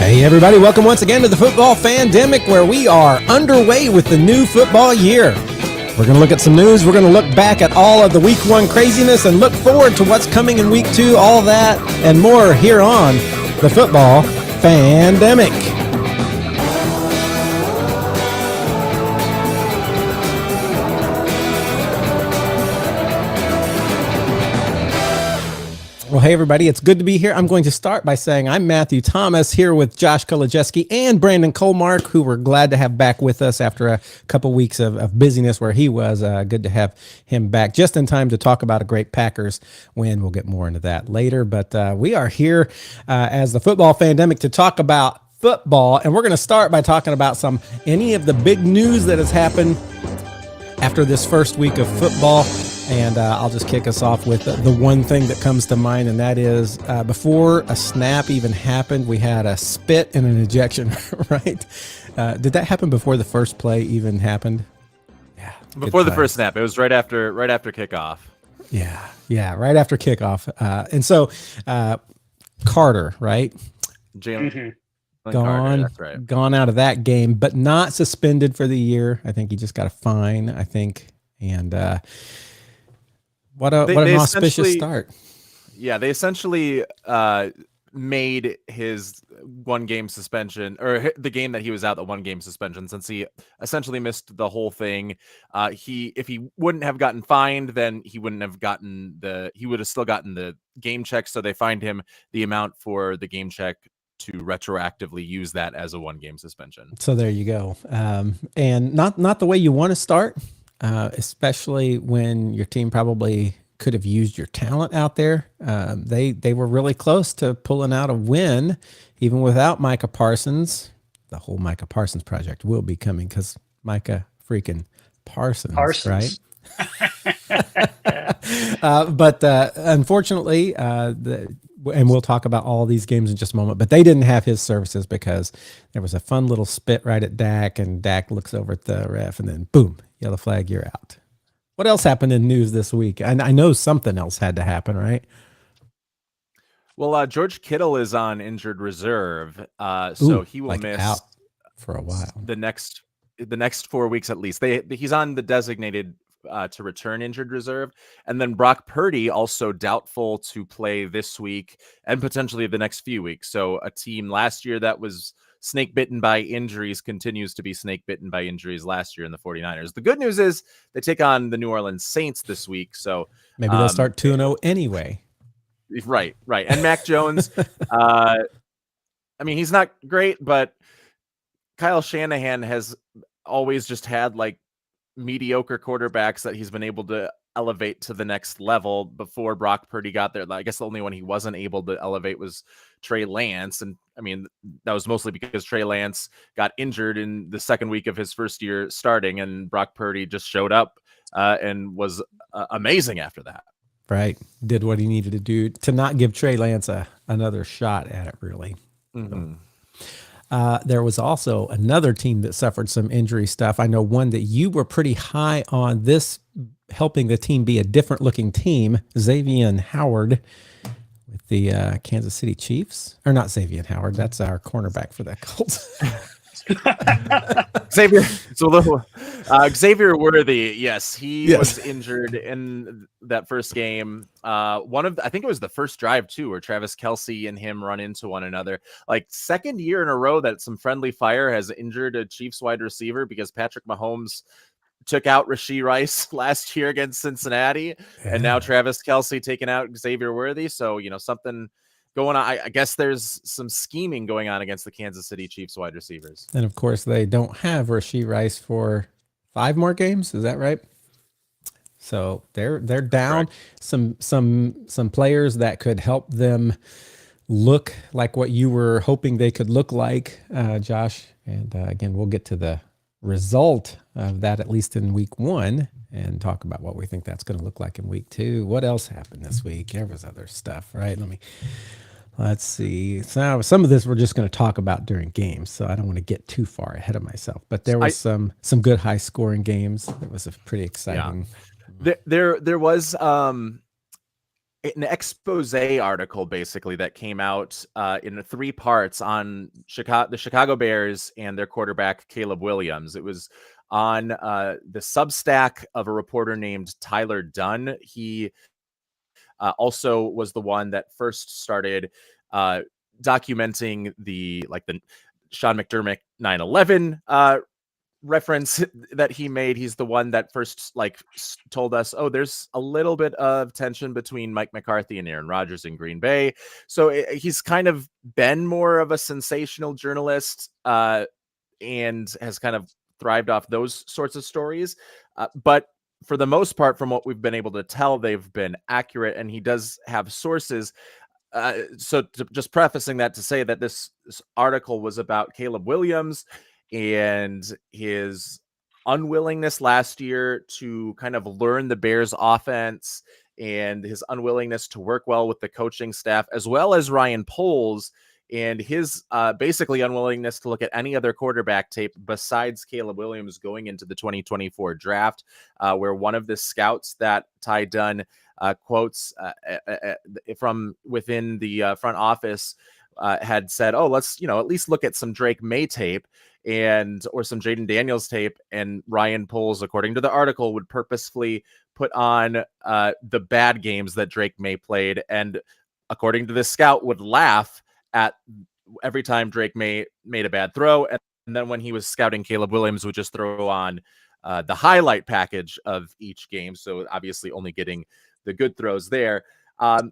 Hey everybody, welcome once again to the Football Fandemic, where we are underway with the new football year. We're going to look at some news, we're going to look back at all of the Week 1 craziness and look forward to what's coming in Week 2, all that and more here on the Football Fandemic. Well, hey, everybody, it's good to be here. I'm going to start by saying I'm Matthew Thomas here with Josh Kolodziejski and Brandon Colmark, who we're glad to have back with us after a couple weeks of busyness where he was. Good to have him back just in time to talk about a great Packers win. We'll get more into that later, but we are here as the Football Fandemic to talk about football, and we're going to start by talking about any of the big news that has happened after this first week of football. And I'll just kick us off with the one thing that comes to mind, and that is before a snap even happened, we had a spit and an ejection, right? Did that happen before the first play even happened? Yeah. Before the first snap. It was right after kickoff. Yeah, right after kickoff. And so Carter, right? Jalen Gone, that's right. Gone out of that game, but not suspended for the year. I think he just got a fine, I think. And what an auspicious start. Yeah, they essentially made his 1-game suspension, or the game that he was out, the 1-game suspension, since he essentially missed the whole thing. If he wouldn't have gotten fined, then he would have still gotten the game check. So they fined him the amount for the game check to retroactively use that as a 1-game suspension. So there you go. And not the way you want to start. Especially when your team probably could have used your talent out there. They were really close to pulling out a win, even without Micah Parsons. The whole Micah Parsons project will be coming because Micah freaking Parsons. Right? But unfortunately, and we'll talk about all these games in just a moment, but they didn't have his services because there was a fun little spit right at Dak, and Dak looks over at the ref, and then boom, yellow flag, you're out. What else happened in news this week? I know something else had to happen, right? Well, George Kittle is on injured reserve, so he will miss out for a while. The next 4 weeks at least. He's on the designated to return injured reserve, and then Brock Purdy also doubtful to play this week and potentially the next few weeks. So a team last year that was snake bitten by injuries continues to be snake bitten by injuries last year in the 49ers. The good news is they take on the New Orleans Saints this week, so maybe they'll start 2-0 anyway. Right. And Mac Jones, I mean, he's not great, but Kyle Shanahan has always just had like mediocre quarterbacks that he's been able to elevate to the next level. Before Brock Purdy got there, I guess the only one he wasn't able to elevate was Trey Lance. And I mean, that was mostly because Trey Lance got injured in the second week of his first year starting, and Brock Purdy just showed up and was amazing after that. Right. Did what he needed to do to not give Trey Lance another shot at it, really. Mm-hmm. There was also another team that suffered some injury stuff. I know one that you were pretty high on, this helping the team be a different looking team, Xavier Howard with the Kansas City Chiefs. Or not Xavier Howard, that's our cornerback for the Colts. Xavier Worthy, yes, he was injured in that first game. I think it was the first drive too, where Travis Kelce and him run into one another. Like second year in a row that some friendly fire has injured a Chiefs wide receiver, because Patrick Mahomes took out Rashee Rice last year against Cincinnati, and now Travis Kelce taking out Xavier Worthy. So something going on. I guess there's some scheming going on against the Kansas City Chiefs wide receivers. And of course, they don't have Rashee Rice for 5 more games. Is that right? So they're down some players that could help them look like what you were hoping they could look like, Josh. And again, we'll get to the result of that, at least in week 1, and talk about what we think that's going to look like in week 2. What else happened this week? There was other stuff, right? Let's see. So some of this we're just going to talk about during games, so I don't want to get too far ahead of myself. But there was some good high scoring games. It was a pretty exciting. There was an expose article basically that came out in 3 parts on the Chicago Bears and their quarterback Caleb Williams. It was on the Substack of a reporter named Tyler Dunn. He also was the one that first started documenting the Sean McDermott 9/11 reference that he made. He's the one that first told us, oh, there's a little bit of tension between Mike McCarthy and Aaron Rodgers in Green Bay. So he's kind of been more of a sensational journalist and has kind of thrived off those sorts of stories. But for the most part, from what we've been able to tell, they've been accurate, and he does have sources. So just prefacing that to say that this article was about Caleb Williams and his unwillingness last year to kind of learn the Bears offense and his unwillingness to work well with the coaching staff, as well as Ryan Poles and his basically unwillingness to look at any other quarterback tape besides Caleb Williams going into the 2024 draft, where one of the scouts that Ty Dunn quotes from within the front office had said, oh, let's, at least look at some Drake May tape or some Jaden Daniels tape. And Ryan Poles, according to the article, would purposefully put on the bad games that Drake May played. And according to this scout, would laugh at every time Drake May made a bad throw. And then when he was scouting Caleb Williams, would just throw on the highlight package of each game. So obviously only getting the good throws there.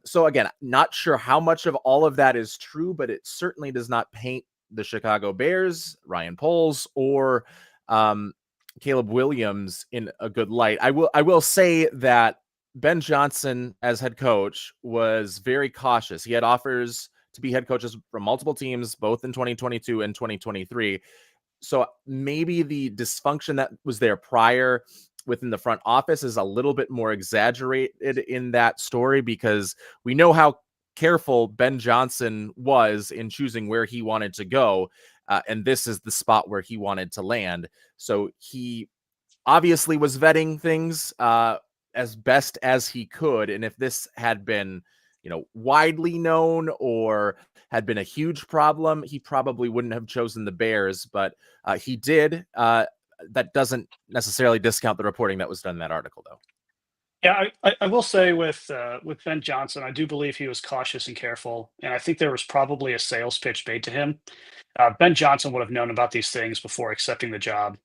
So again, not sure how much of all of that is true, but it certainly does not paint the Chicago Bears, Ryan Poles, or Caleb Williams in a good light. I will say that Ben Johnson as head coach was very cautious. He had offers to be head coaches from multiple teams, both in 2022 and 2023. So maybe the dysfunction that was there prior within the front office is a little bit more exaggerated in that story, because we know how careful Ben Johnson was in choosing where he wanted to go. And this is the spot where he wanted to land. So he obviously was vetting things as best as he could. And if this had been, widely known or had been a huge problem, he probably wouldn't have chosen the Bears, but he did. That doesn't necessarily discount the reporting that was done in that article, though. Yeah, I will say with Ben Johnson, I do believe he was cautious and careful, and I think there was probably a sales pitch made to him. Ben Johnson would have known about these things before accepting the job.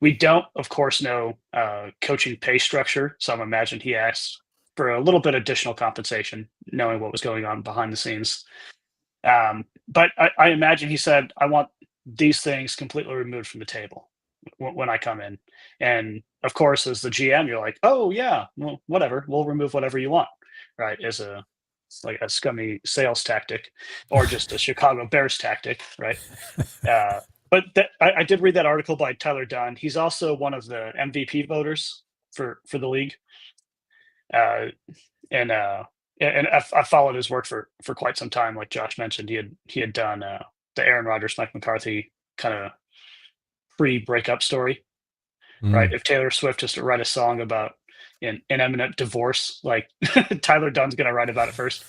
We don't, of course, know coaching pay structure, so I'm imagine he asked for a little bit additional compensation, knowing what was going on behind the scenes. But I imagine he said, "I want these things completely removed from the table when I come in." And of course, as the GM, you're like, "Oh yeah, well, whatever, we'll remove whatever you want," right? As a scummy sales tactic, or just a Chicago Bears tactic, right? But I did read that article by Tyler Dunn. He's also one of the MVP voters for the league, and I followed his work for quite some time. Like Josh mentioned, he had done the Aaron Rodgers, Mike McCarthy kind of pre-breakup story, right? If Taylor Swift just to write a song about an imminent divorce, like Tyler Dunn's going to write about it first.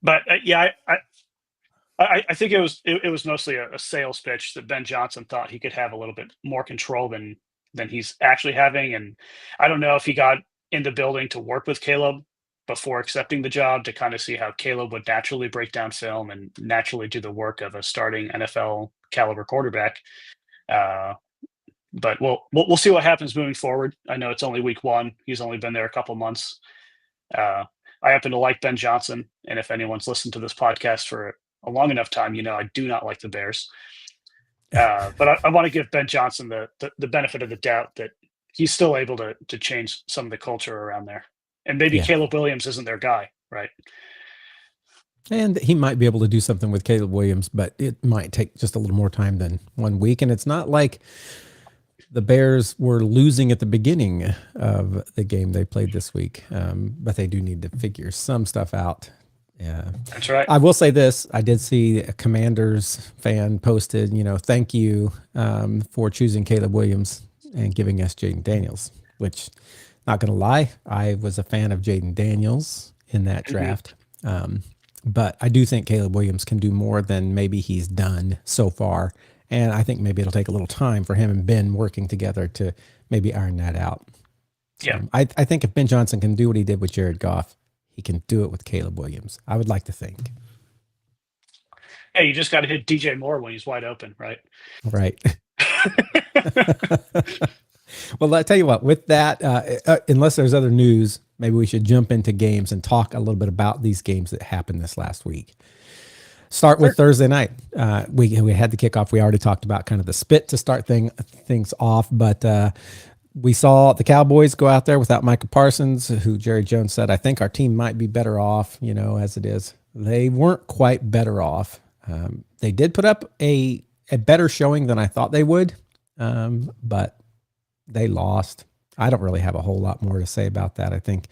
But yeah, I think it was mostly a sales pitch that Ben Johnson thought he could have a little bit more control than he's actually having. And I don't know if he got in the building to work with Caleb before accepting the job to kind of see how Caleb would naturally break down film and naturally do the work of a starting NFL caliber quarterback. But we'll see what happens moving forward. I know it's only week 1. He's only been there a couple months. I happen to like Ben Johnson, and if anyone's listened to this podcast for a long enough time, I do not like the Bears. But I want to give Ben Johnson the benefit of the doubt that he's still able to change some of the culture around there. And maybe Caleb Williams isn't their guy, right? And he might be able to do something with Caleb Williams, but it might take just a little more time than 1 week. And it's not like the Bears were losing at the beginning of the game they played this week, but they do need to figure some stuff out. Yeah, that's right. I will say this. I did see a Commanders fan posted, thank you for choosing Caleb Williams and giving us Jaden Daniels, which Not going to lie, I was a fan of Jaden Daniels in that draft. But I do think Caleb Williams can do more than maybe he's done so far. And I think maybe it'll take a little time for him and Ben working together to maybe iron that out. So Yeah. I think if Ben Johnson can do what he did with Jared Goff, he can do it with Caleb Williams. I would like to think. Hey, you just got to hit DJ Moore when he's wide open, right? Right. Well, I'll tell you what, with that, unless there's other news, maybe we should jump into games and talk a little bit about these games that happened this last week. Start with Thursday night. We had the kickoff. We already talked about kind of the spit to start things off, but we saw the Cowboys go out there without Micah Parsons, who Jerry Jones said, I think our team might be better off, as it is. They weren't quite better off. They did put up a better showing than I thought they would, but they lost. I don't really have a whole lot more to say about that. I think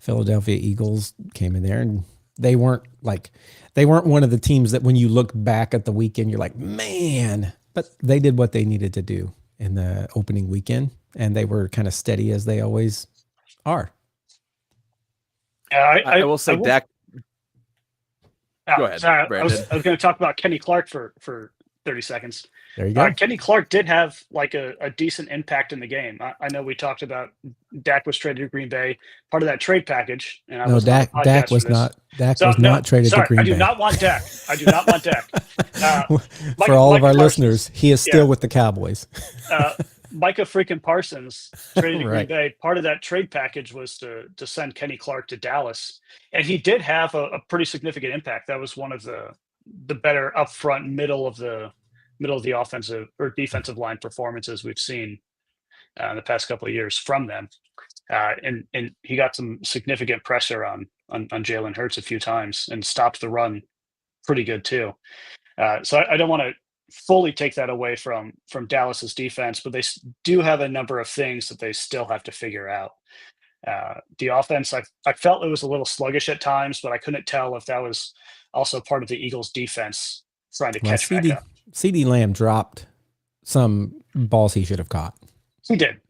Philadelphia Eagles came in there and they weren't one of the teams that when you look back at the weekend, you're like, man, but they did what they needed to do in the opening weekend and they were kind of steady as they always are. Yeah, I will say Dak. Go ahead, sorry, Brandon. I was going to talk about Kenny Clark for 30 seconds. There you go. Kenny Clark did have like a decent impact in the game. I know we talked about Dak was traded to Green Bay, part of that trade package. And Dak was not traded to Green Bay. I do not want Dak. For all of our listeners, he is still with the Cowboys. Micah freaking Parsons traded to Right. Green Bay. Part of that trade package was to send Kenny Clark to Dallas, and he did have a pretty significant impact. That was one of the better upfront middle of the offensive or defensive line performances we've seen in the past couple of years from them. And he got some significant pressure on Jalen Hurts a few times and stopped the run pretty good too. So I don't want to fully take that away from Dallas's defense, but they do have a number of things that they still have to figure out. The offense, I felt it was a little sluggish at times, but I couldn't tell if that was also part of the Eagles defense trying to catch back up. CeeDee Lamb dropped some balls he should have caught. He did.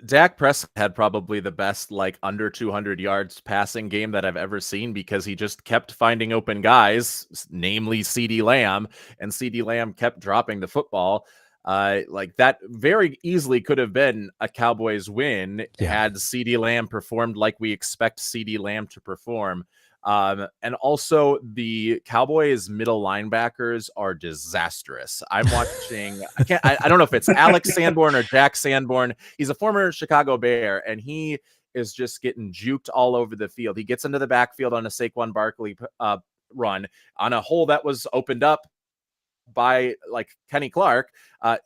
Dak Prescott had probably the best under 200 yards passing game that I've ever seen because he just kept finding open guys, namely CeeDee Lamb, and CeeDee Lamb kept dropping the football. That very easily could have been a Cowboys win had CeeDee Lamb performed like we expect CeeDee Lamb to perform. And also the Cowboys middle linebackers are disastrous. I'm watching, I don't know if it's Alex Sanborn or Jack Sanborn. He's a former Chicago Bear and he is just getting juked all over the field. He gets into the backfield on a Saquon Barkley run on a hole that was opened up by Kenny Clark.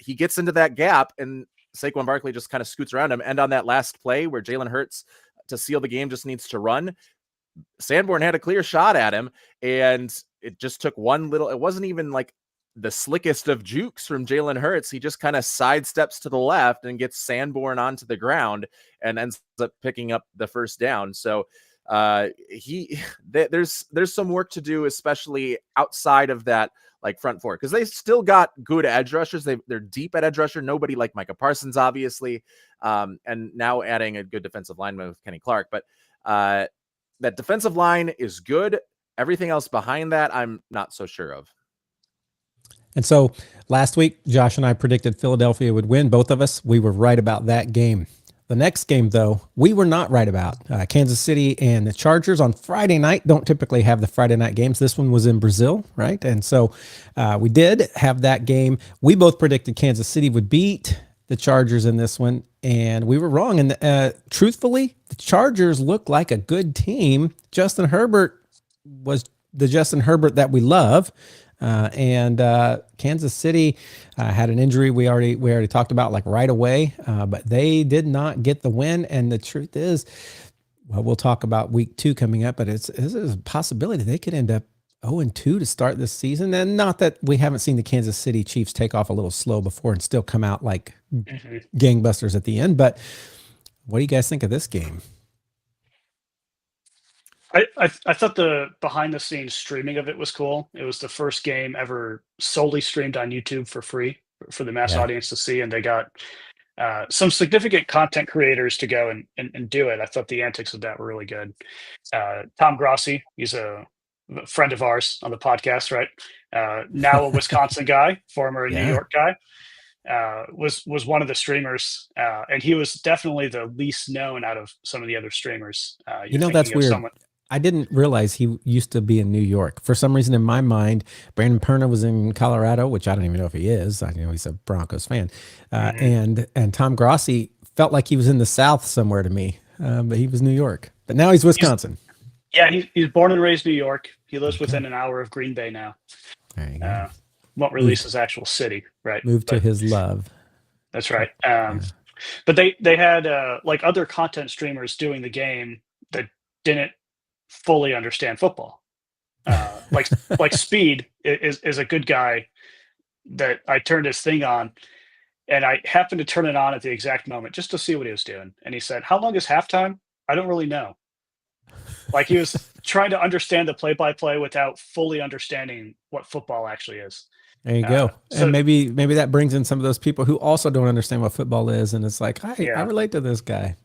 He gets into that gap and Saquon Barkley just kind of scoots around him. And on that last play where Jalen Hurts to seal the game just needs to run, Sanborn had a clear shot at him and it just took it wasn't even the slickest of jukes from Jalen Hurts. He just kind of sidesteps to the left and gets Sanborn onto the ground and ends up picking up the first down. So there's some work to do, especially outside of that front four, because they still got good edge rushers. They're deep at edge rusher. Nobody like Micah Parsons, obviously, and now adding a good defensive lineman with Kenny Clark. But that defensive line is good. Everything else behind that, I'm not so sure of. And so last week, Josh and I predicted Philadelphia would win. Both of us, we were right about that game. The next game, though, we were not right about. Kansas City and the Chargers on Friday night don't typically have the Friday night games. This one was in Brazil, right? And so we did have that game. We both predicted Kansas City would beat the Chargers in this one, and we were wrong. And truthfully, the Chargers look like a good team. Justin Herbert was the Justin Herbert that we love. And Kansas City had an injury we already talked about right away, but they did not get the win. And the truth is, well, we'll talk about week 2 coming up, but this is a possibility they could end up 0-2 to start this season. And not that we haven't seen the Kansas City Chiefs take off a little slow before and still come out like gangbusters at the end. But what do you guys think of this game? I thought the behind the scenes streaming of it was cool. It was the first game ever solely streamed on YouTube for free for the mass audience to see, and they got some significant content creators to go and do it. I thought the antics of that were really good. Tom Grossi, he's a friend of ours on the podcast, right? Now a Wisconsin guy, former New Yeah. York guy, was one of the streamers, and he was definitely the least known out of some of the other streamers. You know, that's weird. I didn't realize he used to be in New York. For some reason in my mind, Brandon Perna was in Colorado, which I don't even know if he is. I know he's a Broncos fan. And Tom Grossi felt like he was in the South somewhere to me, but he was New York. But now he's Wisconsin. He's born and raised New York. He lives within an hour of Green Bay now. There you go. Won't release his actual city, right? Moved to his love. That's right. But they had like other content streamers doing the game that didn't fully understand football. Like Speed is a good guy that I turned his thing on, and I happened to turn it on at the exact moment just to see what he was doing. And he said, "How long is halftime? I don't really know." Like he was trying to understand the play-by-play without fully understanding what football actually is. There you go. And maybe that brings in some of those people who also don't understand what football is. And it's like, I relate to this guy.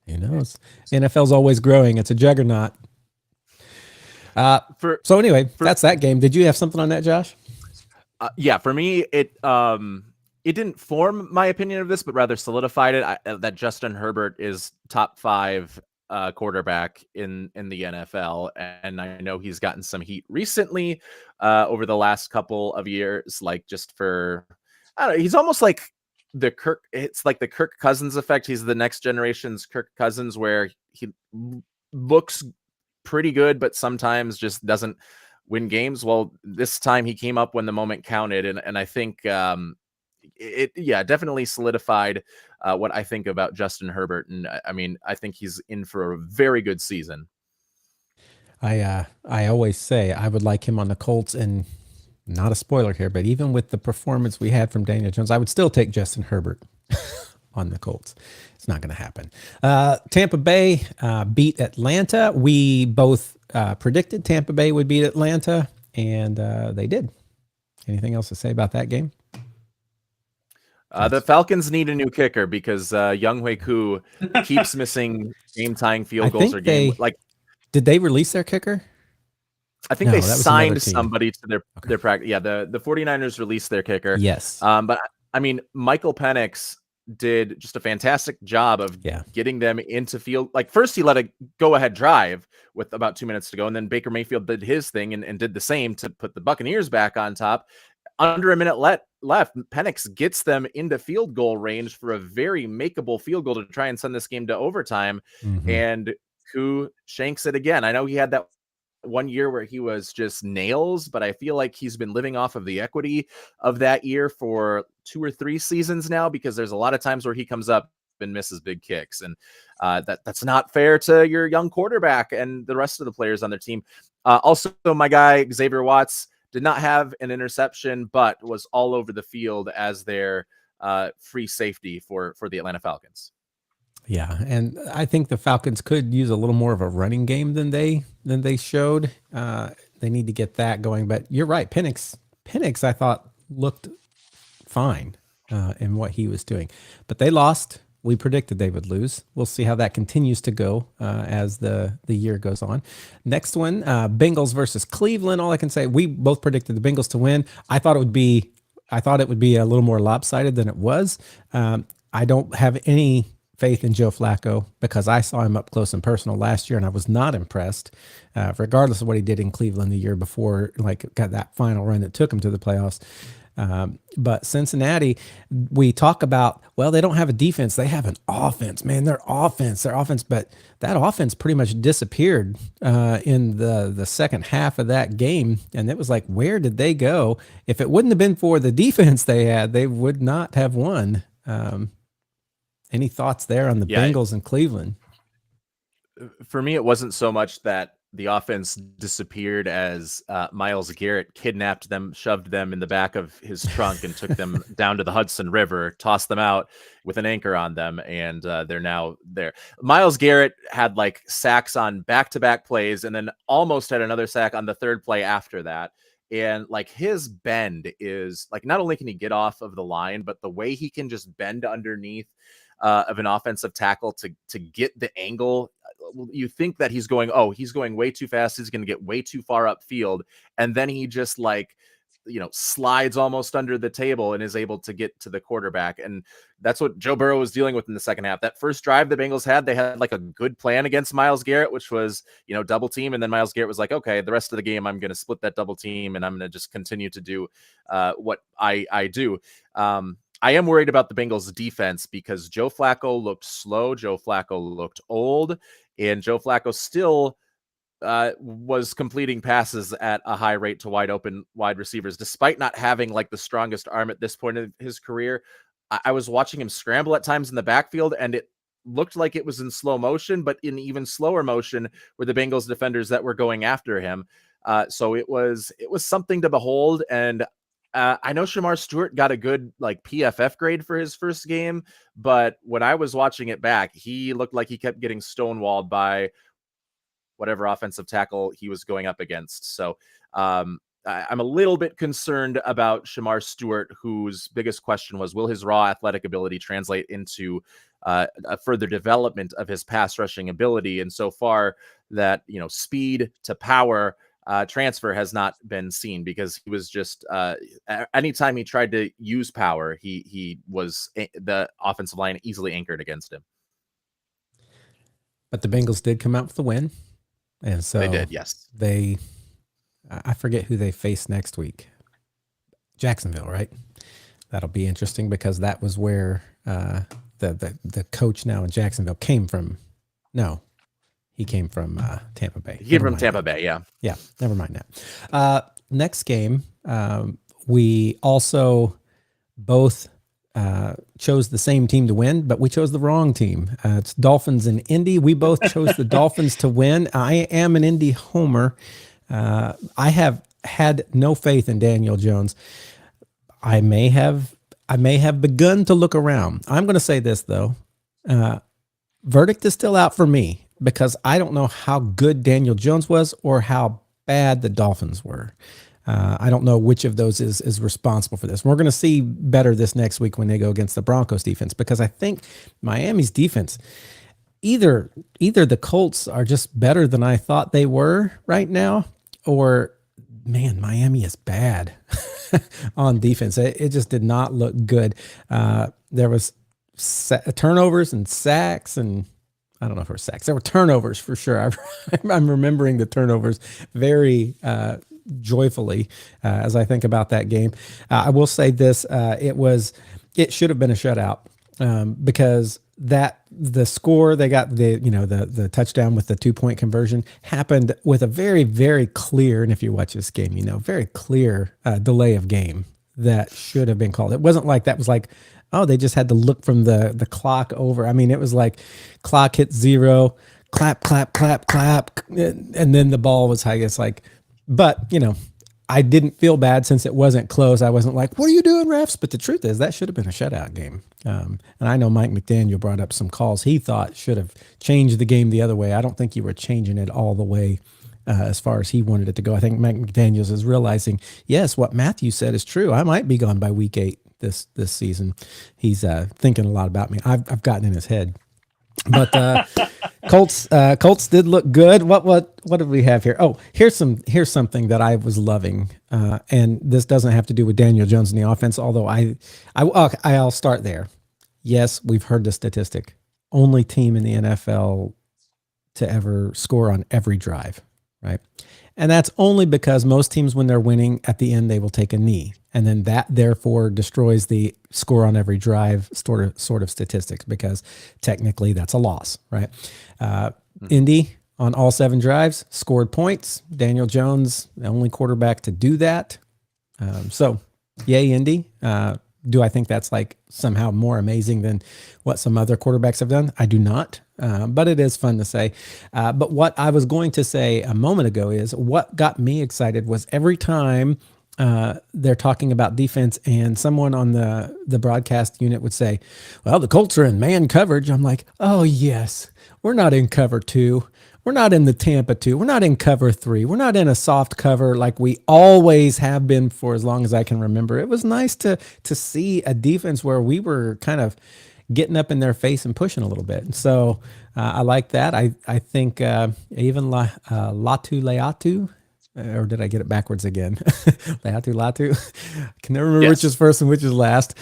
Who knows? NFL's always growing. It's a juggernaut. So anyway, that's that game. Did you have something on that, Josh? Yeah, for me, it didn't form my opinion of this, but rather solidified it. That Justin Herbert is top 5 quarterback in the NFL, and I know he's gotten some heat recently over the last couple of years, like just for, I don't know, he's almost like it's like the Kirk Cousins effect. He's the next generation's Kirk Cousins, where he looks pretty good, but sometimes just doesn't win games. Well, this time he came up when the moment counted, and I think it definitely solidified what I think about Justin Herbert. And I mean, I think he's in for a very good season. I always say I would like him on the Colts, and not a spoiler here, but even with the performance we had from Daniel Jones, I would still take Justin Herbert on the Colts. It's not going to happen. Tampa Bay beat Atlanta. We both predicted Tampa Bay would beat Atlanta, and they did. Anything else to say about that game? The Falcons need a new kicker because Younghoe Koo keeps missing game-tying field goals or game. Did they release their kicker? I think they signed somebody to their practice. Yeah, the 49ers released their kicker. Yes. But I mean, Michael Penix did just a fantastic job of getting them into field. Like first he let a go-ahead drive with about 2 minutes to go, and then Baker Mayfield did his thing and did the same to put the Buccaneers back on top. Under a minute left, Penix gets them into field goal range for a very makeable field goal to try and send this game to overtime. And Koo shanks it again. I know he had that one year where he was just nails, but I feel like he's been living off of the equity of that year for 2 or 3 seasons now, because there's a lot of times where he comes up and misses big kicks, and that's not fair to your young quarterback and the rest of the players on their team. Also, my guy Xavier Watts did not have an interception, but was all over the field as their free safety for the Atlanta Falcons. Yeah, and I think the Falcons could use a little more of a running game than they showed. They need to get that going. But you're right, Penix I thought looked fine in what he was doing, but they lost. We predicted they would lose. We'll see how that continues to go as the year goes on. Next one, Bengals versus Cleveland. All I can say, we both predicted the Bengals to win. I thought it would be a little more lopsided than it was. I don't have any faith in Joe Flacco because I saw him up close and personal last year, and I was not impressed, regardless of what he did in Cleveland the year before, like got that final run that took him to the playoffs. But Cincinnati, we talk about, well, they don't have a defense. They have an offense, man. Their offense, but that offense pretty much disappeared in the second half of that game. And it was like, where did they go? If it wouldn't have been for the defense they had, they would not have won. Any thoughts there on the Bengals and Cleveland? For me, it wasn't so much that the offense disappeared as Myles Garrett kidnapped them, shoved them in the back of his trunk and took them down to the Hudson River, tossed them out with an anchor on them, and they're now there. Myles Garrett had like sacks on back-to-back plays and then almost had another sack on the third play after that. And like his bend is like, not only can he get off of the line, but the way he can just bend underneath of an offensive tackle to get the angle. You think that he's going way too fast. He's going to get way too far upfield. And then he just like, slides almost under the table and is able to get to the quarterback. And that's what Joe Burrow was dealing with in the second half. That first drive the Bengals had, they had like a good plan against Myles Garrett, which was, double team. And then Myles Garrett was like, okay, the rest of the game, I'm going to split that double team and I'm going to just continue to do what I do. I am worried about the Bengals defense because Joe Flacco looked slow. Joe Flacco looked old, and Joe Flacco still was completing passes at a high rate to wide open wide receivers, despite not having like the strongest arm at this point of his career. I was watching him scramble at times in the backfield, and it looked like it was in slow motion, but in even slower motion were the Bengals defenders that were going after him. So it was something to behold. And I know Shamar Stewart got a good like PFF grade for his first game, but when I was watching it back, he looked like he kept getting stonewalled by whatever offensive tackle he was going up against. So I'm a little bit concerned about Shamar Stewart, whose biggest question was, will his raw athletic ability translate into a further development of his pass rushing ability? And so far that, speed to power transfer has not been seen, because he was just anytime he tried to use power, he was the offensive line easily anchored against him. But the Bengals did come out with the win. And so they did, yes. I forget who they face next week. Jacksonville, right? That'll be interesting because that was where the coach now in Jacksonville came from. No, he came from Tampa Bay. He came from Tampa Bay, yeah. Yeah, never mind that. Next game, we also both chose the same team to win, but we chose the wrong team. It's Dolphins and Indy. We both chose the Dolphins to win. I am an Indy homer. I have had no faith in Daniel Jones. I may have begun to look around. I'm going to say this though. Verdict is still out for me because I don't know how good Daniel Jones was or how bad the Dolphins were. I don't know which of those is responsible for this. We're going to see better this next week when they go against the Broncos defense, because I think Miami's defense, either the Colts are just better than I thought they were right now, or man, Miami is bad on defense. It just did not look good. There was turnovers and sacks, and I don't know if it were sacks. There were turnovers for sure. I'm remembering the turnovers very joyfully as I think about that game. I will say this: it should have been a shutout because the score they got, the touchdown with the 2-point conversion happened with a very, very clear, and if you watch this game, very clear delay of game that should have been called. It wasn't like that was like, oh, they just had to look from the clock over. I mean, it was like clock hit 0, clap, clap, clap, clap, and then the ball was, I guess, like. But, I didn't feel bad since it wasn't close. I wasn't like, what are you doing, refs? But the truth is that should have been a shutout game. And I know Mike McDaniel brought up some calls he thought should have changed the game the other way. I don't think you were changing it all the way as far as he wanted it to go. I think Mike McDaniels is realizing, yes, what Matthew said is true. I might be gone by week 8 this season. He's thinking a lot about me. I've gotten in his head. But Colts did look good. What did we have here? Oh, here's something that I was loving, and this doesn't have to do with Daniel Jones in the offense. Although I'll start there. Yes, we've heard the statistic: only team in the NFL to ever score on every drive, right? And that's only because most teams, when they're winning, at the end they will take a knee, and then that therefore destroys the score on every drive sort of statistics, because technically that's a loss, right? Indy on all 7 drives scored points. Daniel Jones, the only quarterback to do that. So, yay, Indy. Do I think that's like somehow more amazing than what some other quarterbacks have done? I do not, but it is fun to say. But what I was going to say a moment ago is what got me excited was every time they're talking about defense and someone on the broadcast unit would say, well, the Colts are in man coverage. I'm like, oh, yes, we're not in cover 2. We're not in the Tampa 2. We're not in cover 3. We're not in a soft cover like we always have been for as long as I can remember. It was nice to see a defense where we were kind of getting up in their face and pushing a little bit. So I like that. I think even Latu Leatu, or did I get it backwards again? Latu. I can never remember which is first and which is last.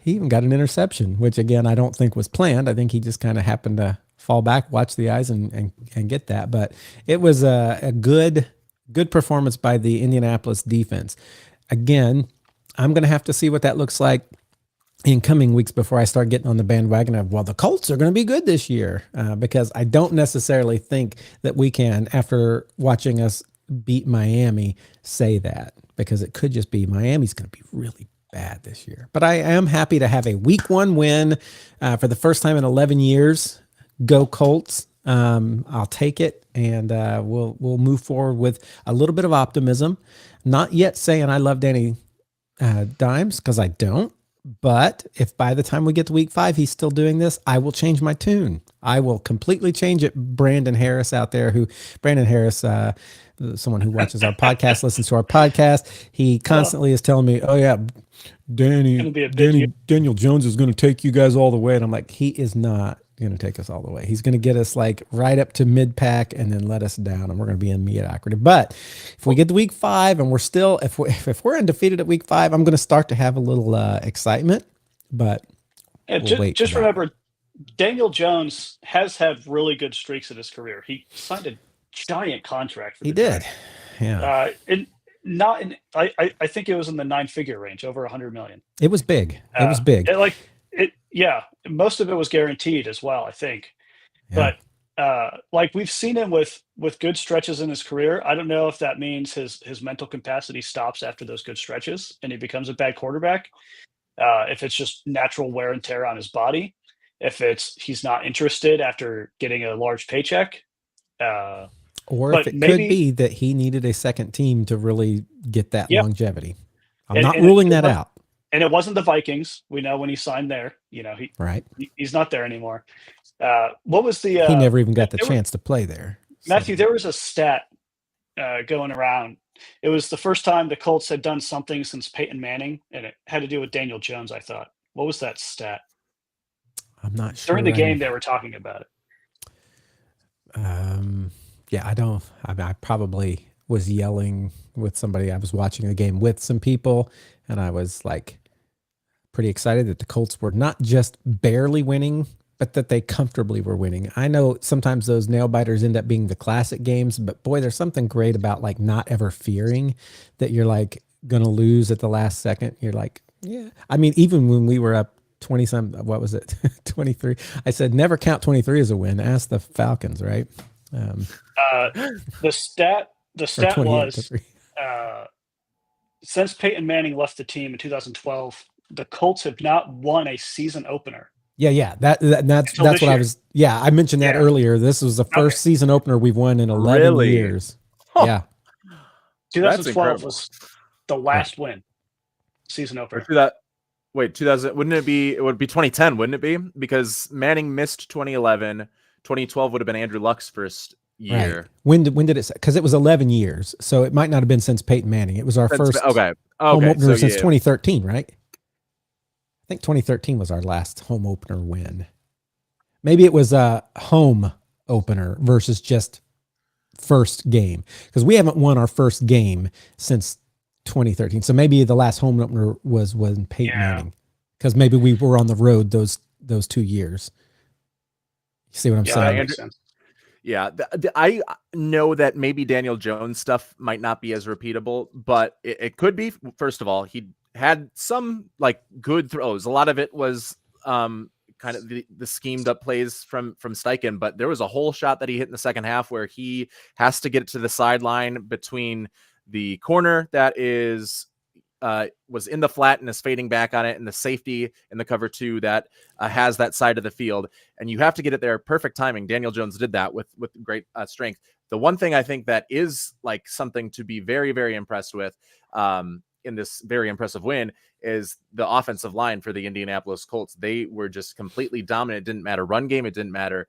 He even got an interception, which again, I don't think was planned. I think he just kind of happened to fall back, watch the eyes and get that. But it was a good performance by the Indianapolis defense. Again, I'm going to have to see what that looks like in coming weeks before I start getting on the bandwagon of, well, the Colts are going to be good this year, because I don't necessarily think that we can, after watching us beat Miami, say that, because it could just be Miami's going to be really bad this year. But I am happy to have a week 1 win for the first time in 11 years. Go Colts. I'll take it, and we'll move forward with a little bit of optimism. Not yet saying I love Danny Dimes, because I don't. But if by the time we get to week 5 he's still doing this, I will change my tune. I will completely change it. Brandon Harris out there, Brandon Harris, someone who watches our podcast, listens to our podcast. He constantly is telling me, "Oh yeah, Daniel Jones is going to take you guys all the way," and I'm like, he is not going to take us all the way. He's going to get us like right up to mid pack and then let us down, and we're going to be in mediocrity. But if we get to week 5 and we're still, if we're undefeated at week 5, I'm going to start to have a little excitement. But just remember, Daniel Jones has had really good streaks in his career. He signed a giant contract. He did. Yeah. I think it was in the 9-figure range, over $100 million. It was big. It was big. Yeah, most of it was guaranteed as well, I think. Yeah. But like we've seen him with good stretches in his career. I don't know if that means his mental capacity stops after those good stretches and he becomes a bad quarterback. If it's just natural wear and tear on his body, if he's not interested after getting a large paycheck. Or if it could be that he needed a second team to really get that longevity. I'm not ruling that out. And it wasn't the Vikings. We know when he signed there, he's not there anymore. What was the? He never even got the chance to play there. Matthew, there was a stat going around. It was the first time the Colts had done something since Peyton Manning, and it had to do with Daniel Jones, I thought. What was that stat? I'm not sure. During the game, they were talking about it. Yeah, I probably was yelling with somebody. I was watching the game with some people, and I was like pretty excited that the Colts were not just barely winning, but that they comfortably were winning. I know sometimes those nail biters end up being the classic games, but boy, there's something great about like not ever fearing that you're like going to lose at the last second. You're like, yeah. I mean, even when we were up 20 some, what was it? 23. I said, never count 23 as a win. Ask the Falcons, right? The stat was since Peyton Manning left the team in 2012, the Colts have not won a season opener. Yeah. That's what I was. Yeah, I mentioned that earlier. This was the first season opener we've won in 11 years. Huh. Yeah. 2012 was the last win, season opener. 2000, wouldn't it be? It would be 2010, wouldn't it be? Because Manning missed 2011. 2012 would have been Andrew Luck's first year. Right. When did it? Because it was 11 years, so it might not have been since Peyton Manning. It was our first home opener since 2013, right? I think 2013 was our last home opener win. Maybe it was a home opener versus just first game, because we haven't won our first game since 2013. So maybe the last home opener was when Peyton Manning, because maybe we were on the road those 2 years. You see what I'm saying? That makes sense. Yeah, I know that maybe Daniel Jones stuff might not be as repeatable, but it could be. First of all, he had some like good throws. A lot of it was kind of the schemed up plays from Steichen, but there was a whole shot that he hit in the second half where he has to get it to the sideline between the corner that was in the flat and is fading back on it, and the safety in the cover 2 that has that side of the field, and you have to get it there. Perfect timing. Daniel Jones did that with great strength. The one thing I think that is like something to be very, very impressed with in this very impressive win is the offensive line for the Indianapolis Colts. They were just completely dominant. It didn't matter run game. It didn't matter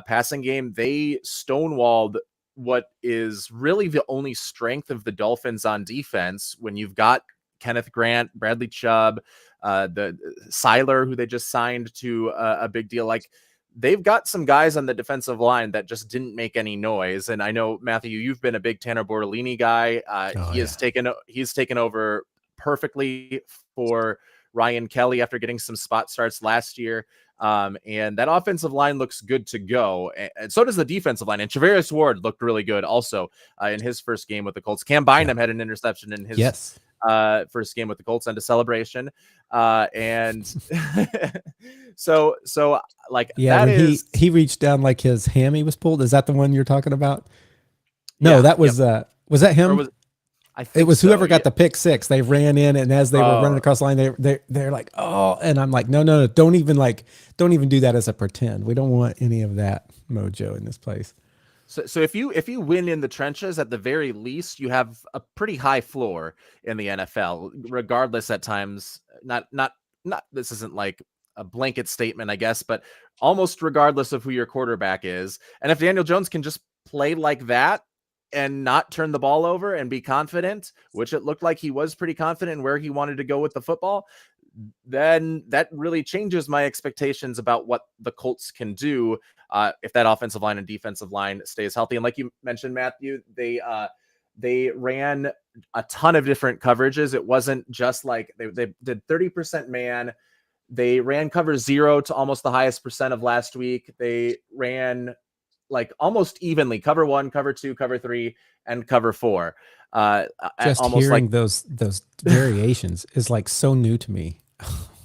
passing game. They stonewalled what is really the only strength of the Dolphins on defense when you've got Kenneth Grant, Bradley Chubb, the Seiler, who they just signed to a big deal. Like, they've got some guys on the defensive line that just didn't make any noise. And I know, Matthew, you've been a big Tanner Bortolini guy. He's taken over perfectly for Ryan Kelly after getting some spot starts last year. And that offensive line looks good to go. And so does the defensive line. And Travarius Ward looked really good also in his first game with the Colts. Cam Bynum had an interception in his first game with the Colts and a celebration. And so like, yeah, he reached down like his hammy was pulled. Is that the one you're talking about? No, that was was that him? It was whoever got the pick six. They ran in, and as they were running across the line, they're like, oh, and I'm like, no, don't even do that as a pretend. We don't want any of that mojo in this place. So if you win in the trenches, at the very least, you have a pretty high floor in the NFL, regardless at times. Not this isn't like a blanket statement, I guess, but almost regardless of who your quarterback is. And if Daniel Jones can just play like that and not turn the ball over and be confident, which it looked like he was pretty confident in where he wanted to go with the football, then that really changes my expectations about what the Colts can do if that offensive line and defensive line stays healthy. And like you mentioned, Matthew, they ran a ton of different coverages. It wasn't just like they did 30% man. They ran cover 0 to almost the highest percent of last week. They ran like almost evenly cover 1, cover 2, cover 3, and cover 4. Just almost hearing like those variations is like so new to me.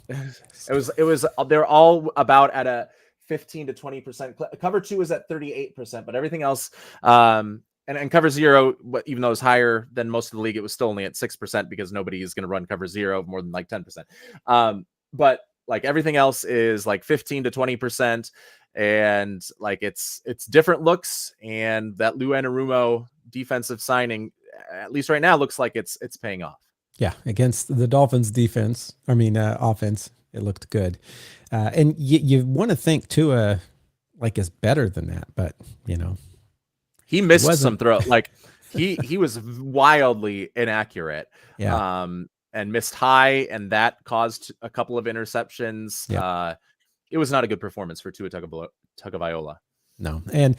it was they're all about at a 15 to 20%. Cover 2 is at 38%, but everything else and cover 0, even though it was higher than most of the league, it was still only at 6% because nobody is going to run cover 0 more than like 10%. But like everything else is like 15 to 20%. And like it's different looks, and that Lou Anarumo defensive signing, at least right now, looks like it's paying off. Yeah, against the Dolphins defense, offense, it looked good. And you want to think Tua like is better than that, but he missed some throw. Like he was wildly inaccurate. Yeah. And missed high, and that caused a couple of interceptions. Yeah. It was not a good performance for Tua Tagovailoa. No. And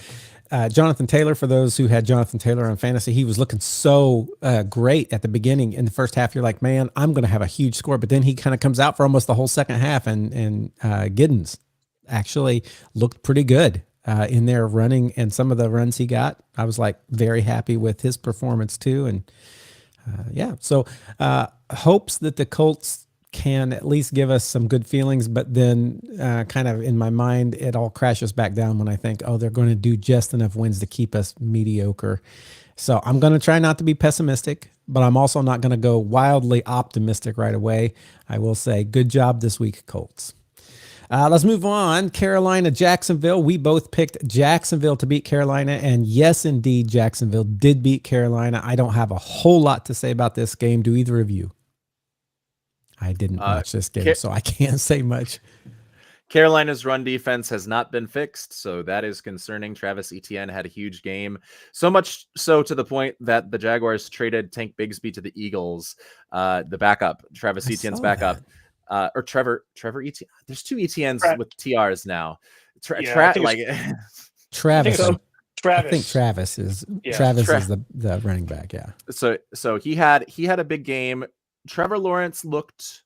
Jonathan Taylor, for those who had Jonathan Taylor on fantasy, he was looking so great at the beginning. In the first half, you're like, man, I'm going to have a huge score. But then he kind of comes out for almost the whole second half, and Giddens actually looked pretty good in there running, and some of the runs he got, I was like very happy with his performance too. And so hopes that the Colts can at least give us some good feelings, but then kind of in my mind, it all crashes back down when I think, they're going to do just enough wins to keep us mediocre. So I'm going to try not to be pessimistic, but I'm also not going to go wildly optimistic right away. I will say good job this week, Colts. Let's move on. Carolina, Jacksonville. We both picked Jacksonville to beat Carolina. And yes, indeed, Jacksonville did beat Carolina. I don't have a whole lot to say about this game. Do either of you? I didn't watch this game, so I can't say much. Carolina's run defense has not been fixed, so that is concerning. Travis Etienne had a huge game, so much so to the point that the Jaguars traded Tank Bigsby to the Eagles, the backup, Travis Etienne's backup. Or Trevor Etienne. There's 2 Etiennes with TRs now. Travis. Travis. I think Travis is the running back. Yeah. So he had a big game. Trevor Lawrence looked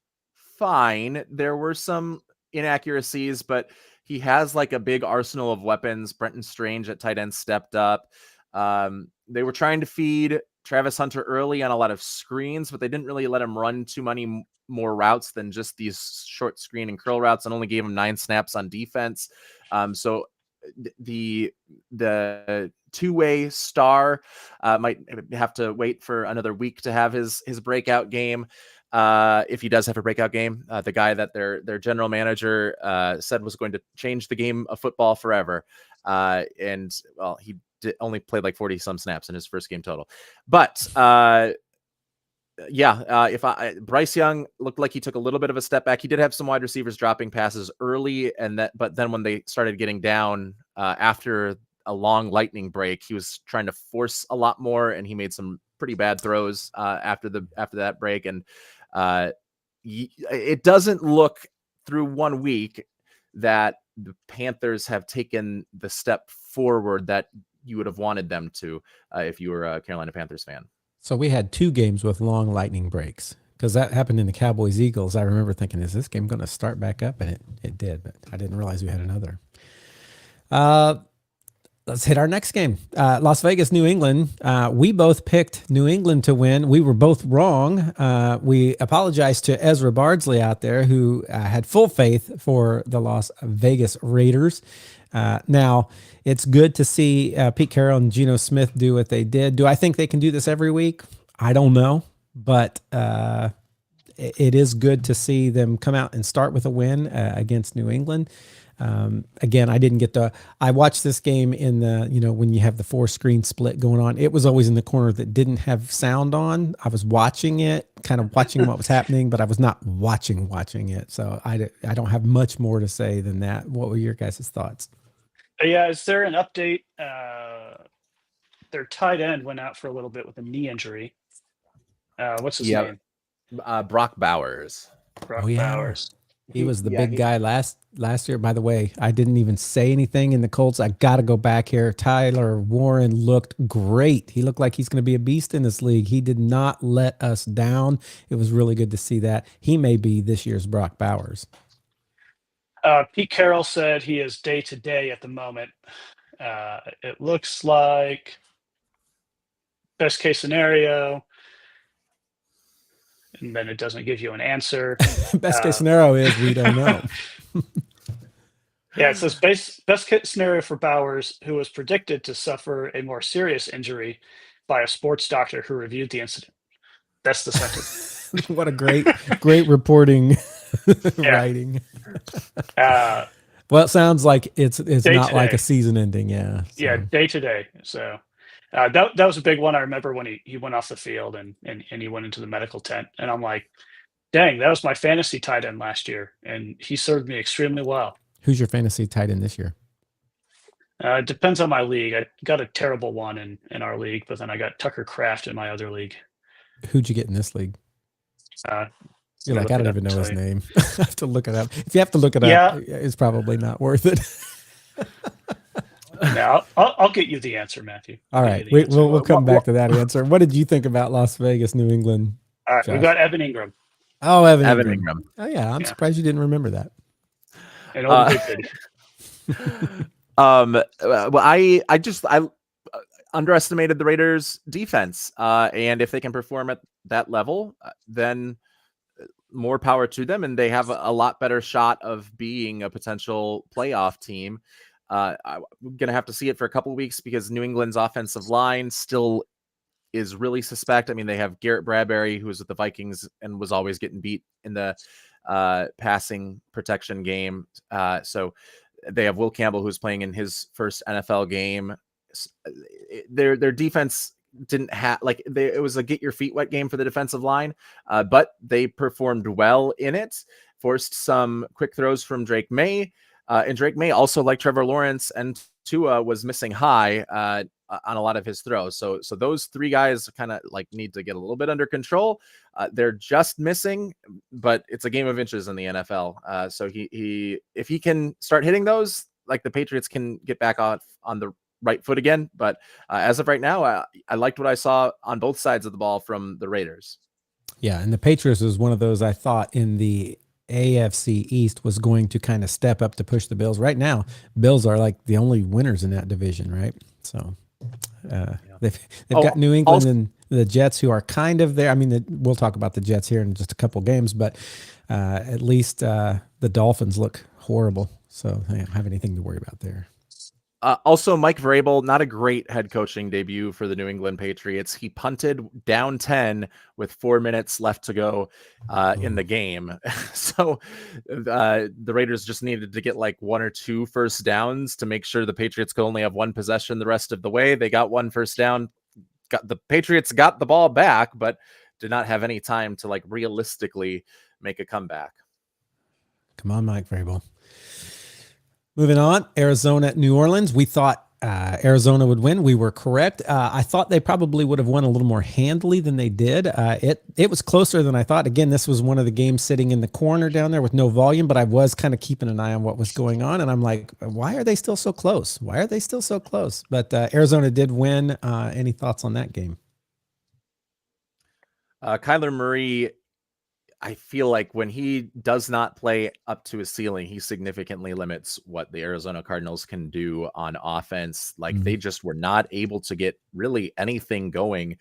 fine. There were some inaccuracies, but he has like a big arsenal of weapons. Brenton Strange at tight end stepped up. They were trying to feed Travis Hunter early on a lot of screens, but they didn't really let him run too many more routes than just these short screen and curl routes, and only gave him 9 snaps on defense. So the two-way star might have to wait for another week to have his breakout game. If he does have a breakout game, the guy that their general manager said was going to change the game of football forever. And well, he only played like 40 some snaps in his first game total, but If Bryce Young looked like he took a little bit of a step back. He did have some wide receivers dropping passes early, but then when they started getting down after a long lightning break, he was trying to force a lot more, and he made some pretty bad throws after that break. And it doesn't look through 1 week that the Panthers have taken the step forward that you would have wanted them to if you were a Carolina Panthers fan. So we had 2 games with long lightning breaks because that happened in the Cowboys-Eagles. I remember thinking, is this game going to start back up? And it did, but I didn't realize we had another. Let's hit our next game. Las Vegas, New England. We both picked New England to win. We were both wrong. We apologize to Ezra Bardsley out there who had full faith for the Las Vegas Raiders. Now, it's good to see Pete Carroll and Geno Smith do what they did. Do I think they can do this every week? I don't know, but it is good to see them come out and start with a win against New England. Again, I watched this game in when you have the 4-screen split going on. It was always in the corner that didn't have sound on. I was watching it, kind of watching what was happening, but I was not watching it. So I don't have much more to say than that. What were your guys' thoughts? Yeah, is there an update? Their tight end went out for a little bit with a knee injury. What's his name? Brock Bowers. Bowers. He was the big guy last year. By the way, I didn't even say anything in the Colts. I got to go back here. Tyler Warren looked great. He looked like he's going to be a beast in this league. He did not let us down. It was really good to see that. He may be this year's Brock Bowers. Pete Carroll said he is day-to-day at the moment. It looks like best case scenario, and then it doesn't give you an answer. Best case scenario is we don't know. Yeah, it says best case scenario for Bowers, who was predicted to suffer a more serious injury by a sports doctor who reviewed the incident. That's the sentence. What a great reporting writing. Well, it sounds like it's not like a season ending. Yeah. So. Yeah, day to day. So that was a big one. I remember when he went off the field and he went into the medical tent, and I'm like, dang, that was my fantasy tight end last year, and he served me extremely well. Who's your fantasy tight end this year? It depends on my league. I got a terrible one in our league, but then I got Tucker Kraft in my other league. Who'd you get in this league? You're like, I don't even know his name. I have to look it up. If you have to look it up, it's probably not worth it. No, I'll get you the answer, Matthew. All right. We'll come back to that answer. What did you think about Las Vegas, New England? All right. Josh? We got Evan Ingram. Oh, Evan Ingram. Oh, yeah. I'm surprised you didn't remember that. And I underestimated the Raiders defense. And if they can perform at that level, then more power to them. And they have a lot better shot of being a potential playoff team. I'm going to have to see it for a couple of weeks because New England's offensive line still is really suspect. I mean, they have Garrett Bradbury, who was with the Vikings and was always getting beat in the passing protection game. So they have Will Campbell, who's playing in his first NFL game. Their defense didn't have it was a get your feet wet game for the defensive line, but they performed well in it, forced some quick throws from Drake May. And Drake May, also like Trevor Lawrence and Tua, was missing high on a lot of his throws. So those three guys kind of need to get a little bit under control. They're just missing, but it's a game of inches in the NFL. So if he can start hitting those, the Patriots can get back on the right foot again. But as of right now, I liked what I saw on both sides of the ball from the Raiders. Yeah, and the Patriots was one of those I thought in the AFC East was going to kind of step up to push the Bills. Right now, Bills are the only winners in that division, right? So they've got New England and the Jets, who are kind of there. I mean, we'll talk about the Jets here in just a couple games, but at least the Dolphins look horrible, so I don't have anything to worry about there. Also, Mike Vrabel, not a great head coaching debut for the New England Patriots. He punted down 10 with 4 minutes left to go in the game. So the Raiders just needed to get 1 or 2 first downs to make sure the Patriots could only have one possession the rest of the way. They got one first down. The Patriots got the ball back, but did not have any time to like realistically make a comeback. Come on, Mike Vrabel. Moving on, Arizona at New Orleans. We thought Arizona would win. We were correct. I thought they probably would have won a little more handily than they did. It was closer than I thought. Again, this was one of the games sitting in the corner down there with no volume, but I was kind of keeping an eye on what was going on. And I'm like, why are they still so close? Why are they still so close? But Arizona did win. Any thoughts on that game? Kyler Murray, I feel like when he does not play up to his ceiling, he significantly limits what the Arizona Cardinals can do on offense. Like they just were not able to get really anything going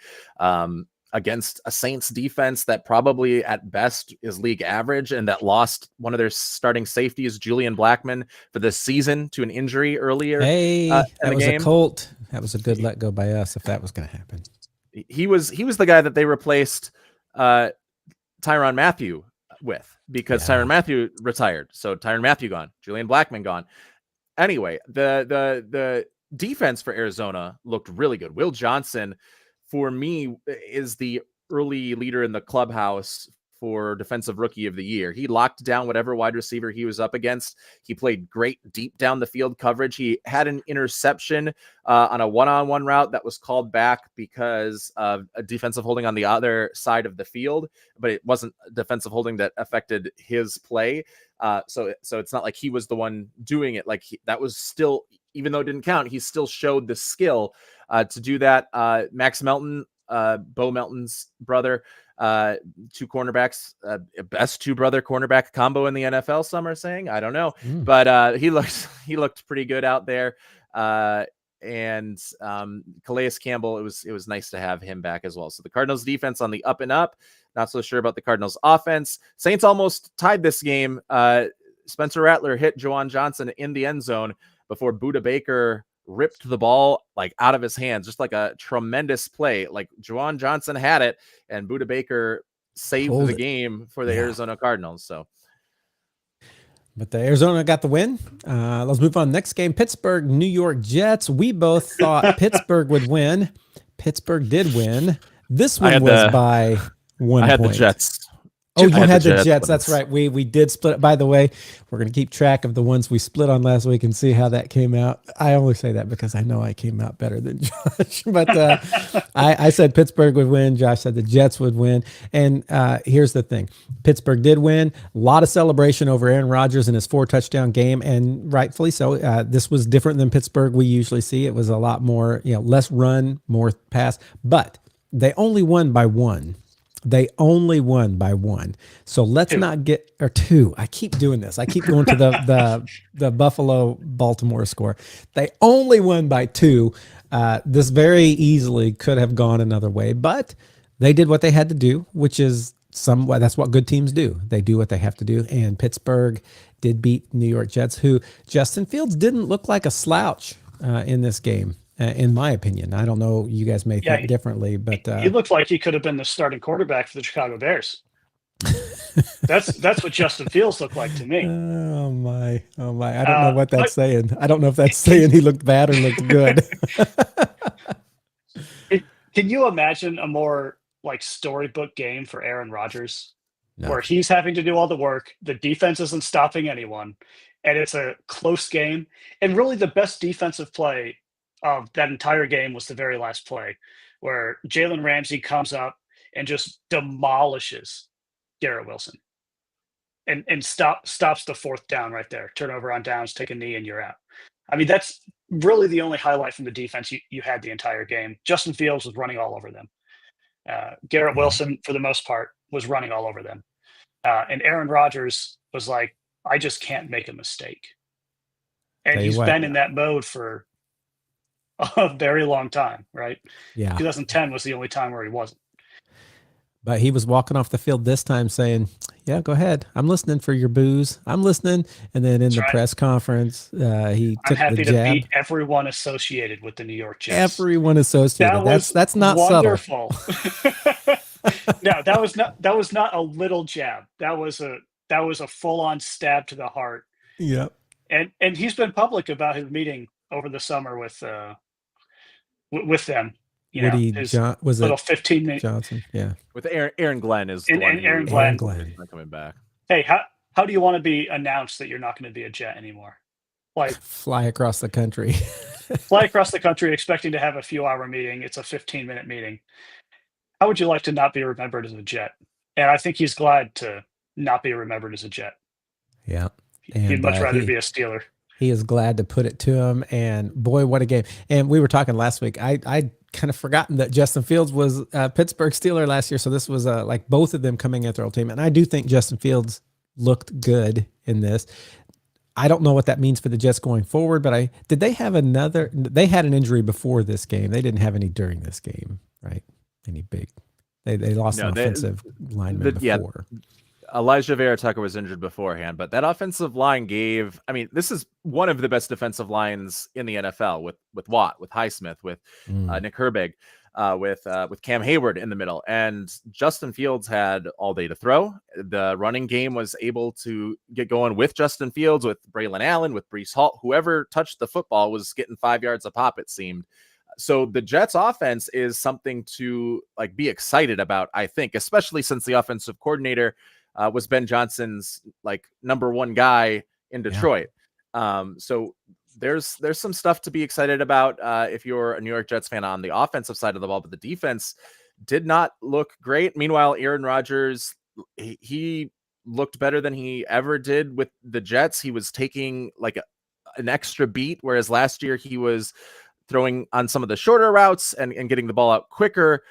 against a Saints defense that probably at best is league average and that lost one of their starting safeties, Julian Blackmon, for the season to an injury earlier. Hey, in that the was game. a Colt. That was a good let go by us if that was going to happen. He was the guy that they replaced Tyrann Mathieu with, because Tyrann Mathieu retired. So Tyrann Mathieu gone, Julian Blackmon gone. Anyway, the defense for Arizona looked really good. Will Johnson, for me, is the early leader in the clubhouse for defensive rookie of the year. He locked down whatever wide receiver he was up against. He played great deep down the field coverage. He had an interception on a one-on-one route that was called back because of a defensive holding on the other side of the field, but it wasn't defensive holding that affected his play. So it's not like he was the one doing it. Like that was still, even though it didn't count, he still showed the skill to do that. Max Melton, Bo Melton's brother, two cornerbacks, best two brother cornerback combo in the NFL. Some are saying, I don't know, but he looked pretty good out there. And Calais Campbell, it was nice to have him back as well. So the Cardinals defense on the up and up. Not so sure about the Cardinals offense. Saints almost tied this game. Spencer Rattler hit Juwan Johnson in the end zone before Budda Baker ripped the ball like out of his hands, just like a tremendous play. Like Juwan Johnson had it and Budda Baker saved the game for the Arizona Cardinals. So, but the Arizona got the win. Let's move on. Next game, Pittsburgh, New York Jets. We both thought Pittsburgh would win. Pittsburgh did win. This one was by 1 point. I had the Jets. Oh, you had the Jets. That's right. We did split. By the way, we're going to keep track of the ones we split on last week and see how that came out. I only say that because I know I came out better than Josh. But I said Pittsburgh would win. Josh said the Jets would win. And here's the thing. Pittsburgh did win. A lot of celebration over Aaron Rodgers in his 4-touchdown game, and rightfully so. This was different than Pittsburgh we usually see. It was a lot more, less run, more pass. But they only won by 1. They only won by 1. So let's not get, or 2. I keep doing this. I keep going to the Buffalo Baltimore score. They only won by 2. This very easily could have gone another way, but they did what they had to do, which is that's what good teams do. They do what they have to do. And Pittsburgh did beat New York Jets, who Justin Fields didn't look like a slouch in this game. In my opinion, I don't know. You guys may think differently, but he looked like he could have been the starting quarterback for the Chicago Bears. That's what Justin Fields looked like to me. Oh my! I don't know what that's saying. I don't know if that's saying he looked bad or looked good. Can you imagine a more like storybook game for Aaron Rodgers, where he's having to do all the work, the defense isn't stopping anyone, and it's a close game, and really the best defensive play of that entire game was the very last play, where Jalen Ramsey comes up and just demolishes Garrett Wilson and stops the 4th down right there. Turnover on downs, take a knee, and you're out. I mean, that's really the only highlight from the defense you had the entire game. Justin Fields was running all over them. Garrett Wilson, for the most part, was running all over them. And Aaron Rodgers was like, I just can't make a mistake. And he's been in that mode for a very long time, right? Yeah. 2010 was the only time where he wasn't. But he was walking off the field this time saying, yeah, go ahead. I'm listening for your boos. I'm listening. And then in the press conference, he took the jab. I'm happy to beat everyone associated with the New York Jets. Everyone associated. That's not wonderful. Subtle. No, that was not a little jab. That was a full-on stab to the heart. Yep. And he's been public about his meeting over the summer with them. Woody his was little it 15-minute. Johnson? Yeah. With Aaron Glenn is the And one Aaron who Glenn. Aaron Glenn. is not coming back. Hey, how do you want to be announced that you're not going to be a Jet anymore? Like, Fly across the country. fly across the country expecting to have a few-hour meeting. It's a 15-minute meeting. How would you like to not be remembered as a Jet? And I think he's glad to not be remembered as a Jet. Yeah. He'd And much rather be a Steeler. he is glad to put it to him. And boy, what a game. And we were talking last week. I kind of forgotten that Justin Fields was a Pittsburgh Steeler last year. So this was like both of them coming at their old team. And I do think Justin Fields looked good in this. I don't know what that means for the Jets going forward, but they had an injury before this game. They didn't have any during this game, right? Any big, they lost an offensive lineman before. Elijah Vera Tucker was injured beforehand, but that offensive line this is one of the best defensive lines in the NFL with Watt, with Highsmith, with Nick Herbig, with Cam Hayward in the middle. And Justin Fields had all day to throw. The running game was able to get going with Justin Fields, with Braylon Allen, with Breece Hall. Whoever touched the football was getting 5 yards a pop, it seemed. So the Jets offense is something to be excited about, I think, especially since the offensive coordinator was Ben Johnson's number one guy in Detroit. Yeah. So there's some stuff to be excited about if you're a New York Jets fan on the offensive side of the ball, but the defense did not look great. Meanwhile, Aaron Rodgers, he looked better than he ever did with the Jets. He was taking an extra beat, whereas last year he was throwing on some of the shorter routes and getting the ball out quicker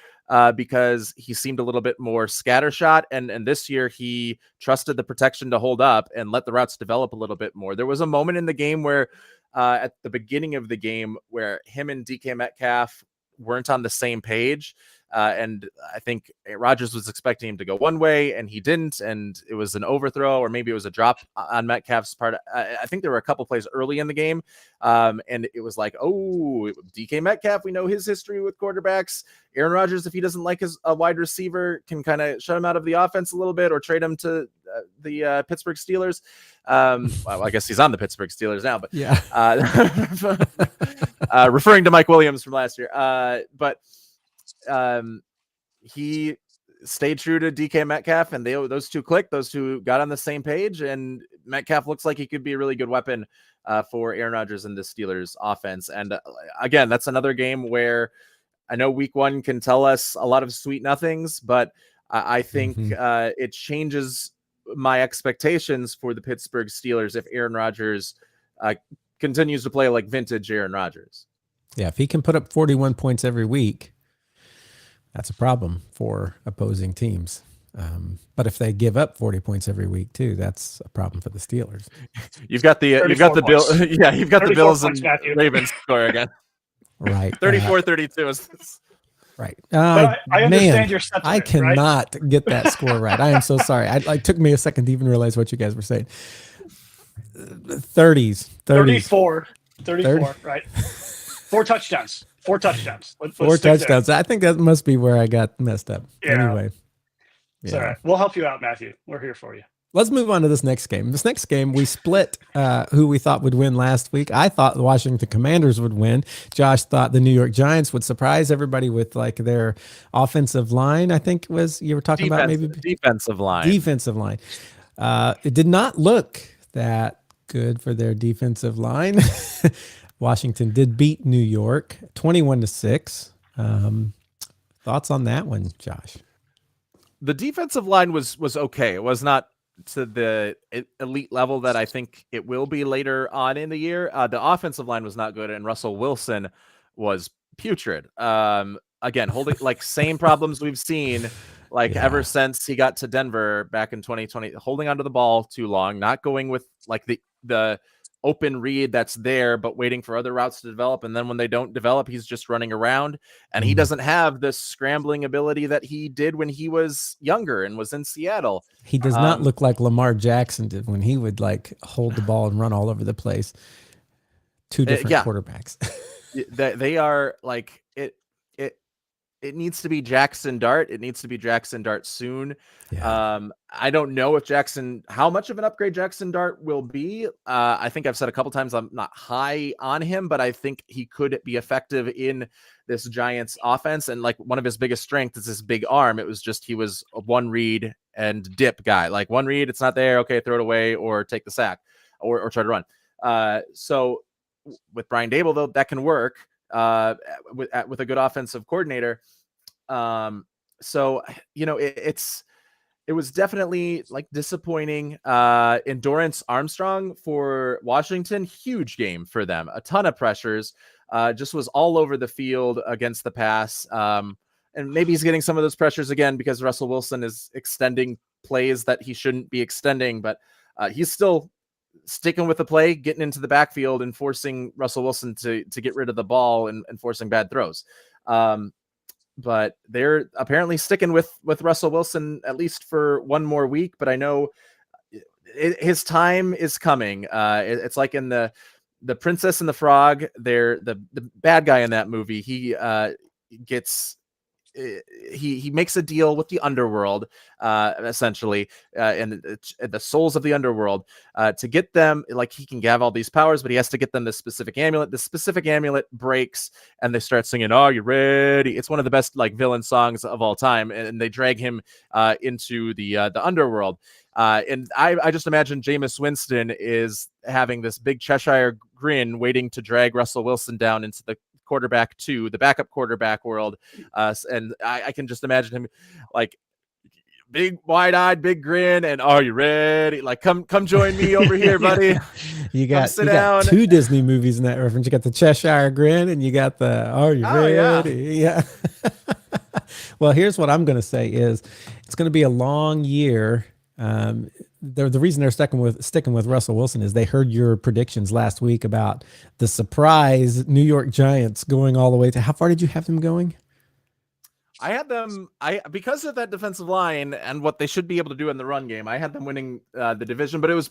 because he seemed a little bit more scattershot. And this year he trusted the protection to hold up and let the routes develop a little bit more. There was a moment in the game where at the beginning of the game where him and DK Metcalf weren't on the same page. And I think Rodgers was expecting him to go one way and he didn't. And it was an overthrow, or maybe it was a drop on Metcalf's part. I think there were a couple plays early in the game. And it was DK Metcalf, we know his history with quarterbacks. Aaron Rodgers, if he doesn't like a wide receiver, can kind of shut him out of the offense a little bit or trade him to the Pittsburgh Steelers. Well, I guess he's on the Pittsburgh Steelers now, but yeah. Referring to Mike Williams from last year. But he stayed true to DK Metcalf, and those two clicked. Those two got on the same page, and Metcalf looks like he could be a really good weapon for Aaron Rodgers and the Steelers offense. And again, that's another game where I know week one can tell us a lot of sweet nothings, but I think it changes my expectations for the Pittsburgh Steelers if Aaron Rodgers continues to play like vintage Aaron Rodgers. Yeah, if he can put up 41 points every week, that's a problem for opposing teams. But if they give up 40 points every week too, that's a problem for the Steelers. You've got the Bills. Yeah, you've got the Bills and Ravens score again. Right. 34-32 is right. I understand your sentiment. I cannot get that score right. I am so sorry. It took me a second to even realize what you guys were saying. 30s. 34, right? 4 touchdowns. 4 touchdowns. Let's 4 touchdowns. I think that must be where I got messed up. Yeah. Anyway. It's all right. We'll help you out, Matthew. We're here for you. Let's move on to this next game. This next game, we split who we thought would win last week. I thought the Washington Commanders would win. Josh thought the New York Giants would surprise everybody with their offensive line. I think you were talking about maybe defensive line. Defensive line. It did not look that good for their defensive line. Washington did beat New York 21-6. Thoughts on that one, Josh? The defensive line was okay. It was not to the elite level that I think it will be later on in the year. The offensive line was not good, and Russell Wilson was putrid. Again, holding same problems we've seen ever since he got to Denver back in 2020, holding onto the ball too long, not going with the open read that's there, but waiting for other routes to develop. And then when they don't develop, he's just running around, and he doesn't have the scrambling ability that he did when he was younger and was in Seattle. He does not look like Lamar Jackson did when he would hold the ball and run all over the place. Two different quarterbacks. They are it needs to be Jackson Dart. It needs to be Jackson Dart soon. Yeah. I don't know how much of an upgrade Jackson Dart will be. I think I've said a couple times I'm not high on him, but I think he could be effective in this Giants offense. And like one of his biggest strengths is his big arm. It was just he was a one read and dip guy. Like one read, it's not there. Okay, throw it away or take the sack or try to run. So with Brian Dable, though, that can work with a good offensive coordinator. So, you know, it was definitely like disappointing. Endurance Armstrong for Washington, huge game for them. A ton of pressures, just was all over the field against the pass. And maybe he's getting some of those pressures again because Russell Wilson is extending plays that he shouldn't be extending, but he's still sticking with the play, getting into the backfield and forcing Russell Wilson to get rid of the ball and forcing bad throws. But they're apparently sticking with Russell Wilson at least for one more week. But I know his time is coming. It's like in the Princess and the Frog. They're the bad guy in that movie. He makes a deal with the underworld, essentially, and the souls of the underworld, to get them. Like he can have all these powers, but he has to get them this specific amulet. The specific amulet breaks, and they start singing, "Are you ready?" It's one of the best like villain songs of all time, and they drag him into the underworld. And I just imagine Jameis Winston is having this big Cheshire grin, waiting to drag Russell Wilson down into the backup quarterback world. And I can just imagine him like big wide-eyed, big grin, and "Are you ready?" Like, come join me over here, buddy. You got two Disney movies in that reference. You got the Cheshire Grin and you got the "Are you ready?" Yeah. Well, here's what I'm going to say is it's going to be a long year. The reason they're sticking with Russell Wilson is they heard your predictions last week about the surprise New York Giants going all the way to, how far did you have them going? I had them, because of that defensive line and what they should be able to do in the run game, I had them winning the division, but it was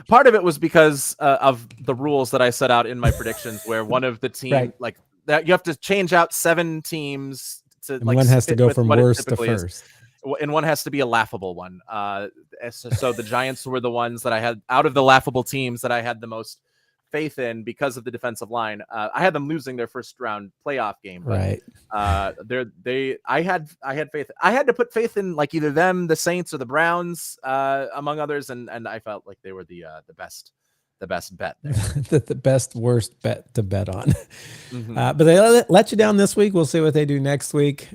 part of it was because of the rules that I set out in my predictions, where one of the team, right, like that, you have to change out 7 teams to, and like, one has to go from worst to first. And one has to be a laughable one. So the Giants were the ones that I had out of the laughable teams that I had the most faith in because of the defensive line. I had them losing their first round playoff game, but, right? I had faith. I had to put faith in like either them, the Saints, or the Browns, among others, and I felt like they were the best bet there. The best worst bet to bet on. Mm-hmm. But they let you down this week. We'll see what they do next week.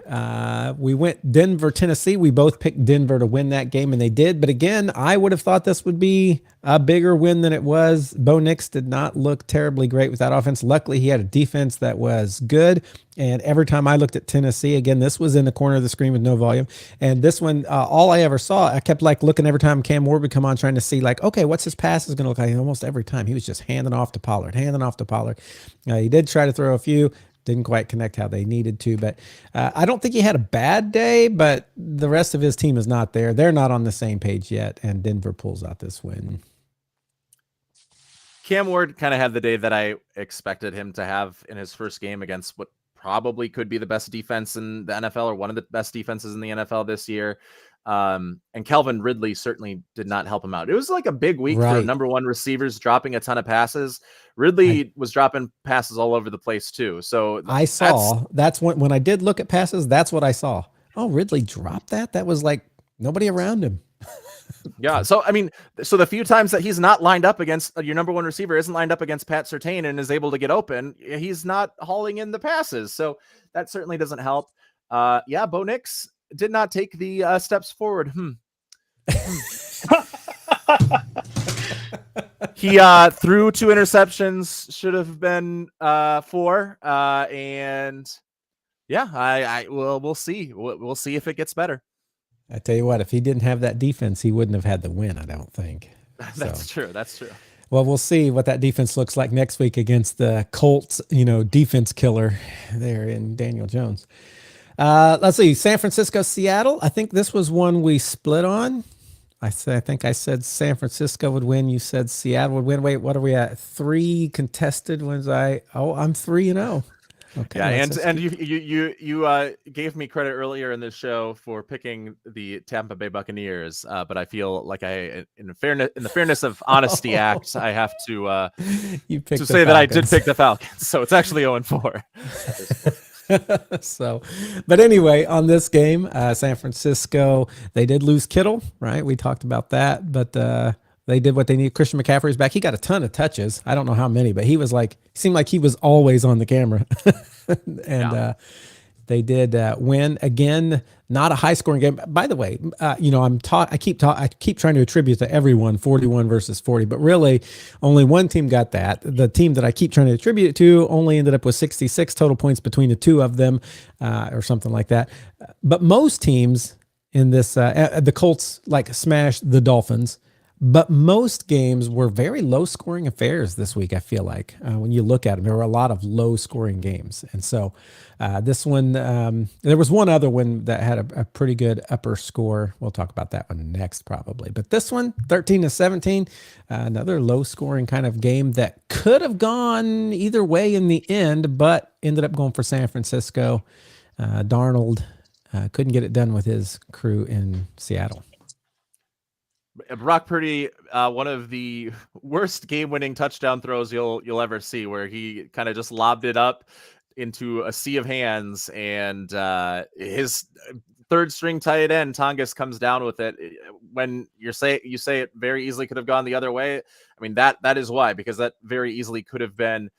We went Denver, Tennessee. We both picked Denver to win that game, and they did. But again, I would have thought this would be a bigger win than it was. Bo Nix did not look terribly great with that offense. Luckily, he had a defense that was good. And every time I looked at Tennessee, again, this was in the corner of the screen with no volume. And this one, all I ever saw, I kept like looking every time Cam Ward would come on, trying to see like, okay, what's his pass is going to look like? And almost every time he was just handing off to Pollard. He did try to throw a few, didn't quite connect how they needed to. But I don't think he had a bad day, but the rest of his team is not there. They're not on the same page yet. And Denver pulls out this win. Cam Ward kind of had the day that I expected him to have in his first game against what probably could be the best defense in the NFL, or one of the best defenses in the NFL this year. And Calvin Ridley certainly did not help him out. It was like a big week for number one receivers dropping a ton of passes. Ridley was dropping passes all over the place too. So that's when I did look at passes, that's what I saw. Oh, Ridley dropped that? That was like nobody around him. Yeah. So, I mean, the few times that he's not lined up against your number one receiver, isn't lined up against Pat Surtain and is able to get open, he's not hauling in the passes. So that certainly doesn't help. Bo Nix did not take the steps forward. He threw 2 interceptions, should have been 4. And yeah, we'll see. We'll see if it gets better. I tell you what, if he didn't have that defense, he wouldn't have had the win, I don't think. That's true. Well, we'll see what that defense looks like next week against the Colts, defense killer there in Daniel Jones. Let's see, San Francisco, Seattle. I think this was one we split on. I think I said San Francisco would win. You said Seattle would win. Wait, what are we at? 3 contested wins. I'm 3-0. Okay. Yeah, that's- that's and good. you gave me credit earlier in this show for picking the Tampa Bay Buccaneers, but I feel like in the fairness of honesty act, I have to You picked the say that I did Falcons. pick the Falcons. So it's actually 0-4 at this point. So, but anyway, on this game, San Francisco, they did lose Kittle, right? We talked about that, but they did what they need. Christian McCaffrey's back. He got a ton of touches. I don't know how many, but he seemed like he was always on the camera. And they did win again. Not a high scoring game. By the way, I keep trying to attribute to everyone 41 versus 40, but really only one team got that. The team that I keep trying to attribute it to only ended up with 66 total points between the two of them, or something like that. But most teams in this, the Colts smashed the Dolphins. But most games were very low-scoring affairs this week, I feel like. When you look at them, there were a lot of low-scoring games. And so this one, there was one other one that had a pretty good upper score. We'll talk about that one next probably. But this one, 13-17, another low-scoring kind of game that could have gone either way in the end, but ended up going for San Francisco. Darnold couldn't get it done with his crew in Seattle. Brock Purdy, one of the worst game-winning touchdown throws you'll ever see, where he kind of just lobbed it up into a sea of hands, and his third-string tight end Tongas comes down with it. When you say it very easily could have gone the other way, I mean that is why, because that very easily could have been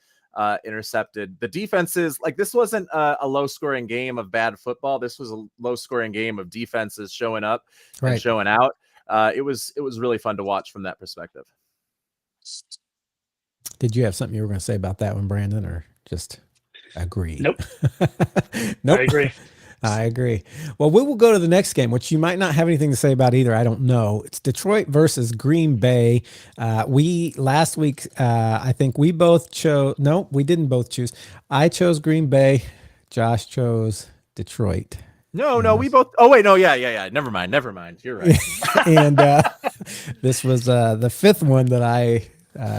intercepted. The defenses, this wasn't a low-scoring game of bad football. This was a low-scoring game of defenses showing up and showing out. It was really fun to watch from that perspective. Did you have something you were going to say about that one, Brandon, or just agree? Nope. Nope. I agree. Well, we will go to the next game, which you might not have anything to say about either. I don't know. It's Detroit versus Green Bay. Last week, I think we both chose. No, we didn't both choose. I chose Green Bay. Josh chose Detroit. No, we both. Oh wait, no, yeah. Never mind. You're right. And this was the fifth one that I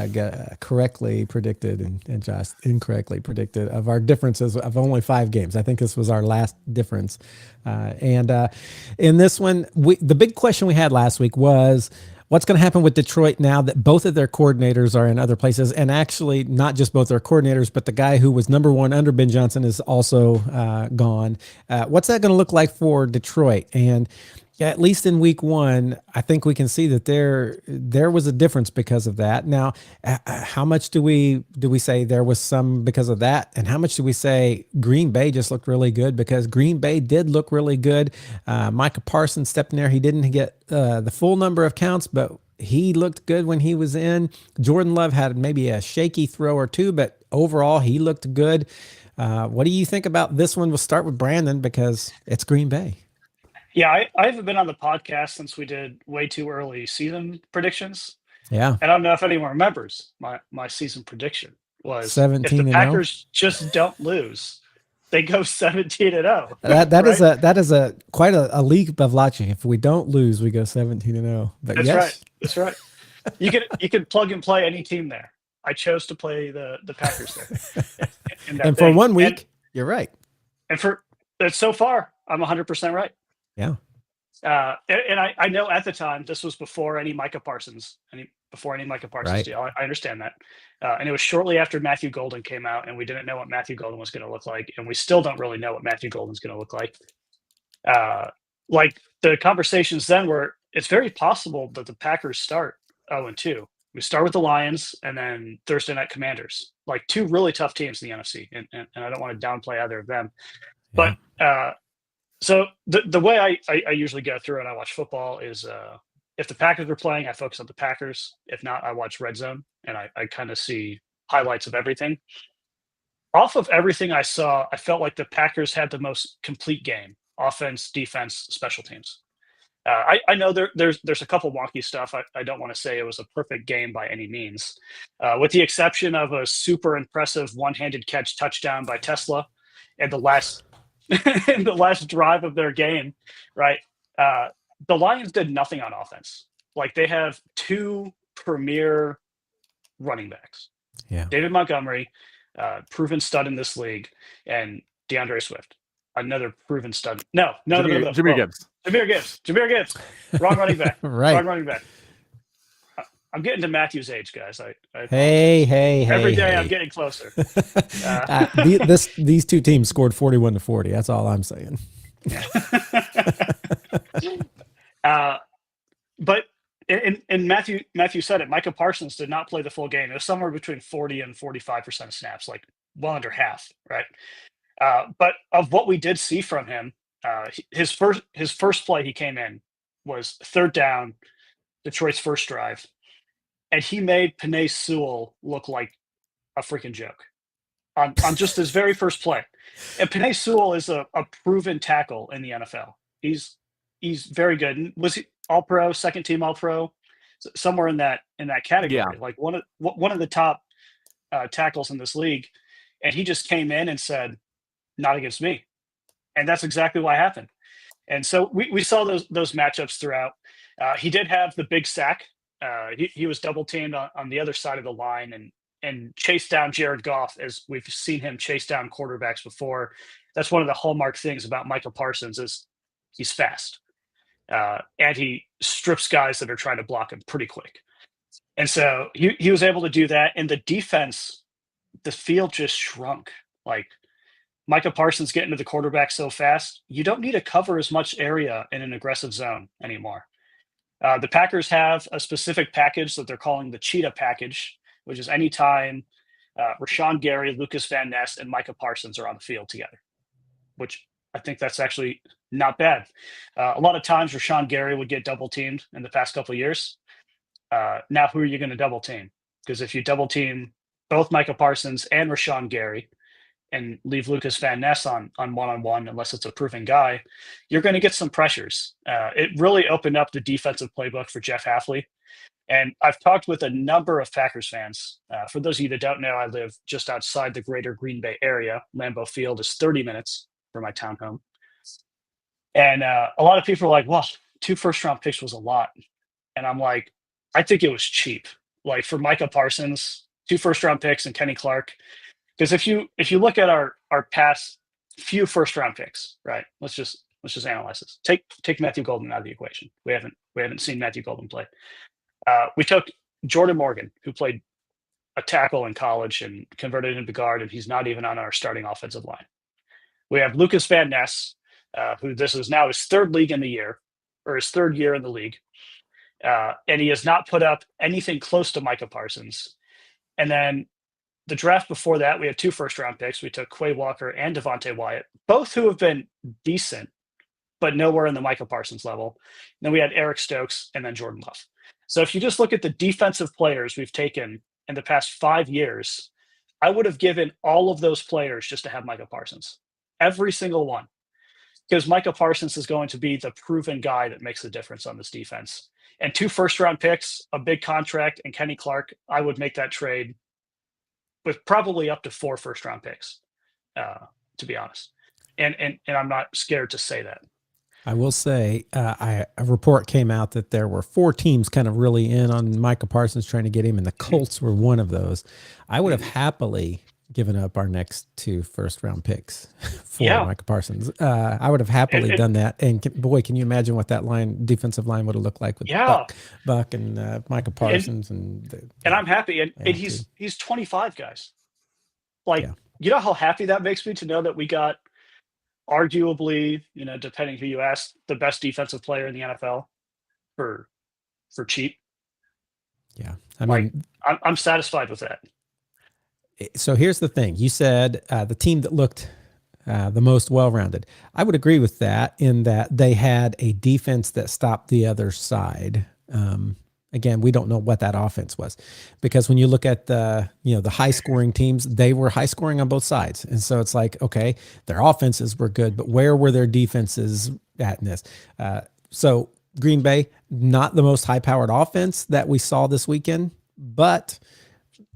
got correctly predicted, and Josh incorrectly predicted, of our differences of only 5 games. I think this was our last difference. And in this one, the big question we had last week was, what's going to happen with Detroit now that both of their coordinators are in other places? And actually, not just both their coordinators, but the guy who was number 1 under Ben Johnson is also gone. What's that going to look like for Detroit? And at least in week 1, I think we can see that there was a difference because of that. Now, how much do we say there was some because of that? And how much do we say Green Bay just looked really good? Because Green Bay did look really good. Micah Parsons stepped in there. He didn't get the full number of counts, but he looked good when he was in. Jordan Love had maybe a shaky throw or two, but overall he looked good. What do you think about this one? We'll start with Brandon because it's Green Bay. Yeah, I haven't been on the podcast since we did way too early season predictions. Yeah. And I don't know if anyone remembers my season prediction was 17-0. If the Packers just don't lose, they go 17-0. That is quite a leap of logic. If we don't lose, we go 17-0. But That's yes. right. That's right. You can plug and play any team there. I chose to play the Packers there. And for 1 week, you're right. And so far, I'm 100% right. Yeah. And I know at the time this was before any Micah Parsons Right. deal. I understand that. And it was shortly after Matthew Golden came out, and we didn't know what Matthew Golden was going to look like, and we still don't really know what Matthew Golden's going to look like. The conversations then were, it's very possible that the Packers start 0-2. We start with the Lions, and then Thursday night Commanders, 2 really tough teams in the NFC, and I don't want to downplay either of them. Yeah. But so the way I usually go through and I watch football is if the Packers are playing, I focus on the Packers. If not, I watch Red Zone, and I kind of see highlights of everything. Off of everything I saw, I felt like the Packers had the most complete game: offense, defense, special teams. I know there's a couple wonky stuff. I don't want to say it was a perfect game by any means, with the exception of a super impressive one-handed catch touchdown by Tesla and the last in the last drive of their game, right? The Lions did nothing on offense. They have 2 premier running backs. Yeah. David Montgomery, proven stud in this league, and DeAndre Swift, another proven stud. No. Jahmyr Gibbs. Jahmyr Gibbs. Wrong running back. Right. Wrong running back. I'm getting to Matthew's age, guys. I Hey. every day I'm getting closer. These two teams scored 41-40. That's all I'm saying. But and Matthew said it. Micah Parsons did not play the full game. It was somewhere between 40 and 45% of snaps, like well under half, right? But of what we did see from him, his first play he came in was third down, Detroit's first drive, and he made Penei Sewell look like a freaking joke on just his very first play. And Penei Sewell is a proven tackle in the NFL. He's very good. Was he All-Pro, second team All-Pro, somewhere in that category? Yeah. Like one of the top tackles in this league, and he just came in and said, "Not against me," and that's exactly what happened. And so we saw those matchups throughout. He did have the big sack. He was double teamed on the other side of the line and chased down Jared Goff, as we've seen him chase down quarterbacks before. That's one of the hallmark things about Micah Parsons is he's fast. And he strips guys that are trying to block him pretty quick. And so he was able to do that. And the defense, the field just shrunk. Like Micah Parsons getting to the quarterback so fast, you don't need to cover as much area in an aggressive zone anymore. The Packers have a specific package that they're calling the Cheetah package, which is anytime Rashawn Gary, Lucas Van Ness, and Micah Parsons are on the field together, which I think that's actually not bad. A lot of times Rashawn Gary would get double teamed in the past couple of years. Now, who are you going to double team? Because if you double team both Micah Parsons and Rashawn Gary and leave Lucas Van Ness on one-on-one, unless it's a proven guy, you're going to get some pressures. It really opened up the defensive playbook for Jeff Hafley. And I've talked with a number of Packers fans. For those of you that don't know, I live just outside the greater Green Bay area. Lambeau Field is 30 minutes from my townhome. And a lot of people are like, well, 2 first-round picks was a lot. And I'm like, I think it was cheap. Like for Micah Parsons, 2 first-round picks and Kenny Clark. Because if you look at our past few first-round picks, right? Let's just analyze this. Take Matthew Golden out of the equation. We haven't seen Matthew Golden play. We took Jordan Morgan, who played a tackle in college and converted into guard, and he's not even on our starting offensive line. We have Lucas Van Ness, who this is now his third year in the league. And he has not put up anything close to Micah Parsons. And then the draft before that, we had 2 first-round picks. We took Quay Walker and Devontae Wyatt, both who have been decent, but nowhere in the Micah Parsons level. And then we had Eric Stokes and then Jordan Love. So if you just look at the defensive players we've taken in the past 5 years, I would have given all of those players just to have Micah Parsons. Every single one. Because Micah Parsons is going to be the proven guy that makes the difference on this defense. And 2 first-round picks, a big contract, and Kenny Clark, I would make that trade with probably up to 4 first-round picks, to be honest. And I'm not scared to say that. I will say a report came out that there were 4 teams kind of really in on Micah Parsons trying to get him, and the Colts were one of those. I would have happily given up our next 2 first-round picks for Micah Parsons. I would have happily done that. And boy, can you imagine what that defensive line would have looked like with Buck and Micah Parsons. And I'm happy. And he's 25, guys. You know how happy that makes me to know that we got arguably, depending who you ask, the best defensive player in the NFL for cheap. Yeah. I'm satisfied with that. So here's the thing. You said the team that looked the most well-rounded. I would agree with that in that they had a defense that stopped the other side. Again, we don't know what that offense was, because when you look at the high-scoring teams, they were high-scoring on both sides. And so it's like, okay, their offenses were good, but where were their defenses at in this? So Green Bay, not the most high-powered offense that we saw this weekend, but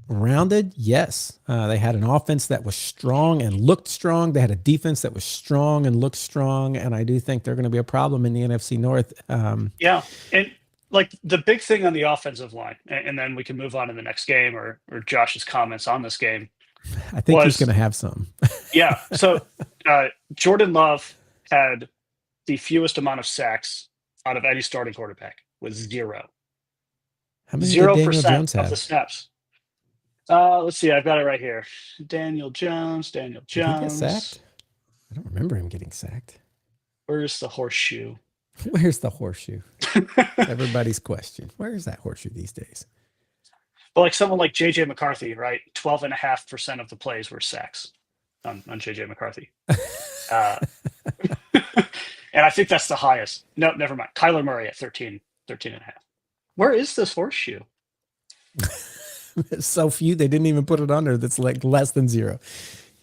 rounded, yes. They had an offense that was strong and looked strong. They had a defense that was strong and looked strong, and I do think they're going to be a problem in the NFC North. Yeah, and the big thing on the offensive line, and then we can move on to the next game or Josh's comments on this game. I think he's going to have some. Yeah. So Jordan Love had the fewest amount of sacks out of any starting quarterback with 0. How many did Daniel 0% Jones of the have? snaps. Let's see. I've got it right here. Daniel Jones. Did he get sacked? I don't remember him getting sacked. Where's the horseshoe? Where's the horseshoe? Everybody's question. Where's that horseshoe these days? Well, like someone like JJ McCarthy, right? 12.5% of the plays were sacks on JJ McCarthy. And I think that's the highest. No, never mind. Kyler Murray at 13.5. Where is this horseshoe? So few, they didn't even put it on there. That's like less than 0.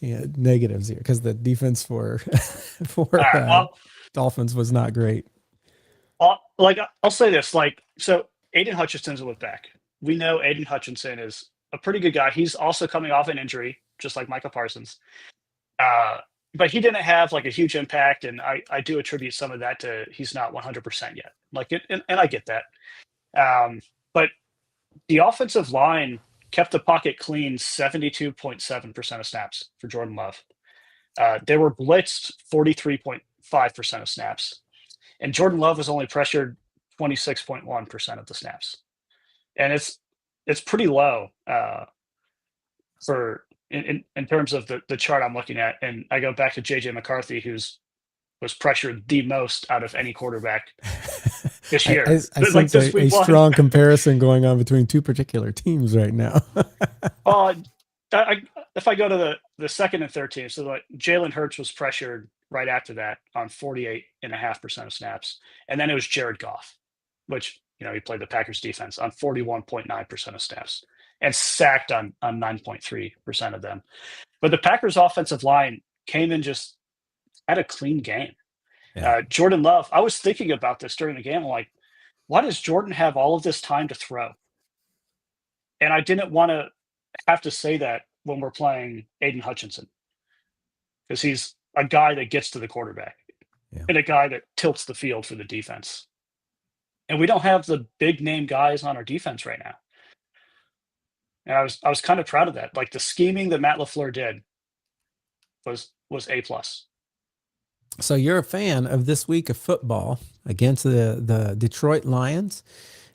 Yeah, -0 because the defense for Dolphins was not great. I'll say this, so Aiden Hutchinson's with back. We know Aiden Hutchinson is a pretty good guy. He's also coming off an injury, just like Micah Parsons. But he didn't have like a huge impact, and I do attribute some of that to he's not 100% yet. And I get that. But the offensive line kept the pocket clean 72.7% of snaps for Jordan Love. They were blitzed 43.5% of snaps. And Jordan Love was only pressured 26.1% of the snaps. And it's pretty low in terms of the chart I'm looking at. And I go back to JJ McCarthy, was pressured the most out of any quarterback this year. I sense a strong comparison going on between two particular teams right now. If I go to the second and third team, so like Jalen Hurts was pressured right after that on 48.5% of snaps. And then it was Jared Goff, which, he played the Packers defense on 41.9% of snaps and sacked on 9.3% of them. But the Packers offensive line came in just had a clean game. Yeah. Jordan Love, I was thinking about this during the game. I'm like, why does Jordan have all of this time to throw? And I didn't want to have to say that when we're playing Aiden Hutchinson, because he's a guy that gets to the quarterback and a guy that tilts the field for the defense. And we don't have the big name guys on our defense right now. And I was kind of proud of that. Like the scheming that Matt LaFleur did was A+. So you're a fan of this week of football against the Detroit Lions,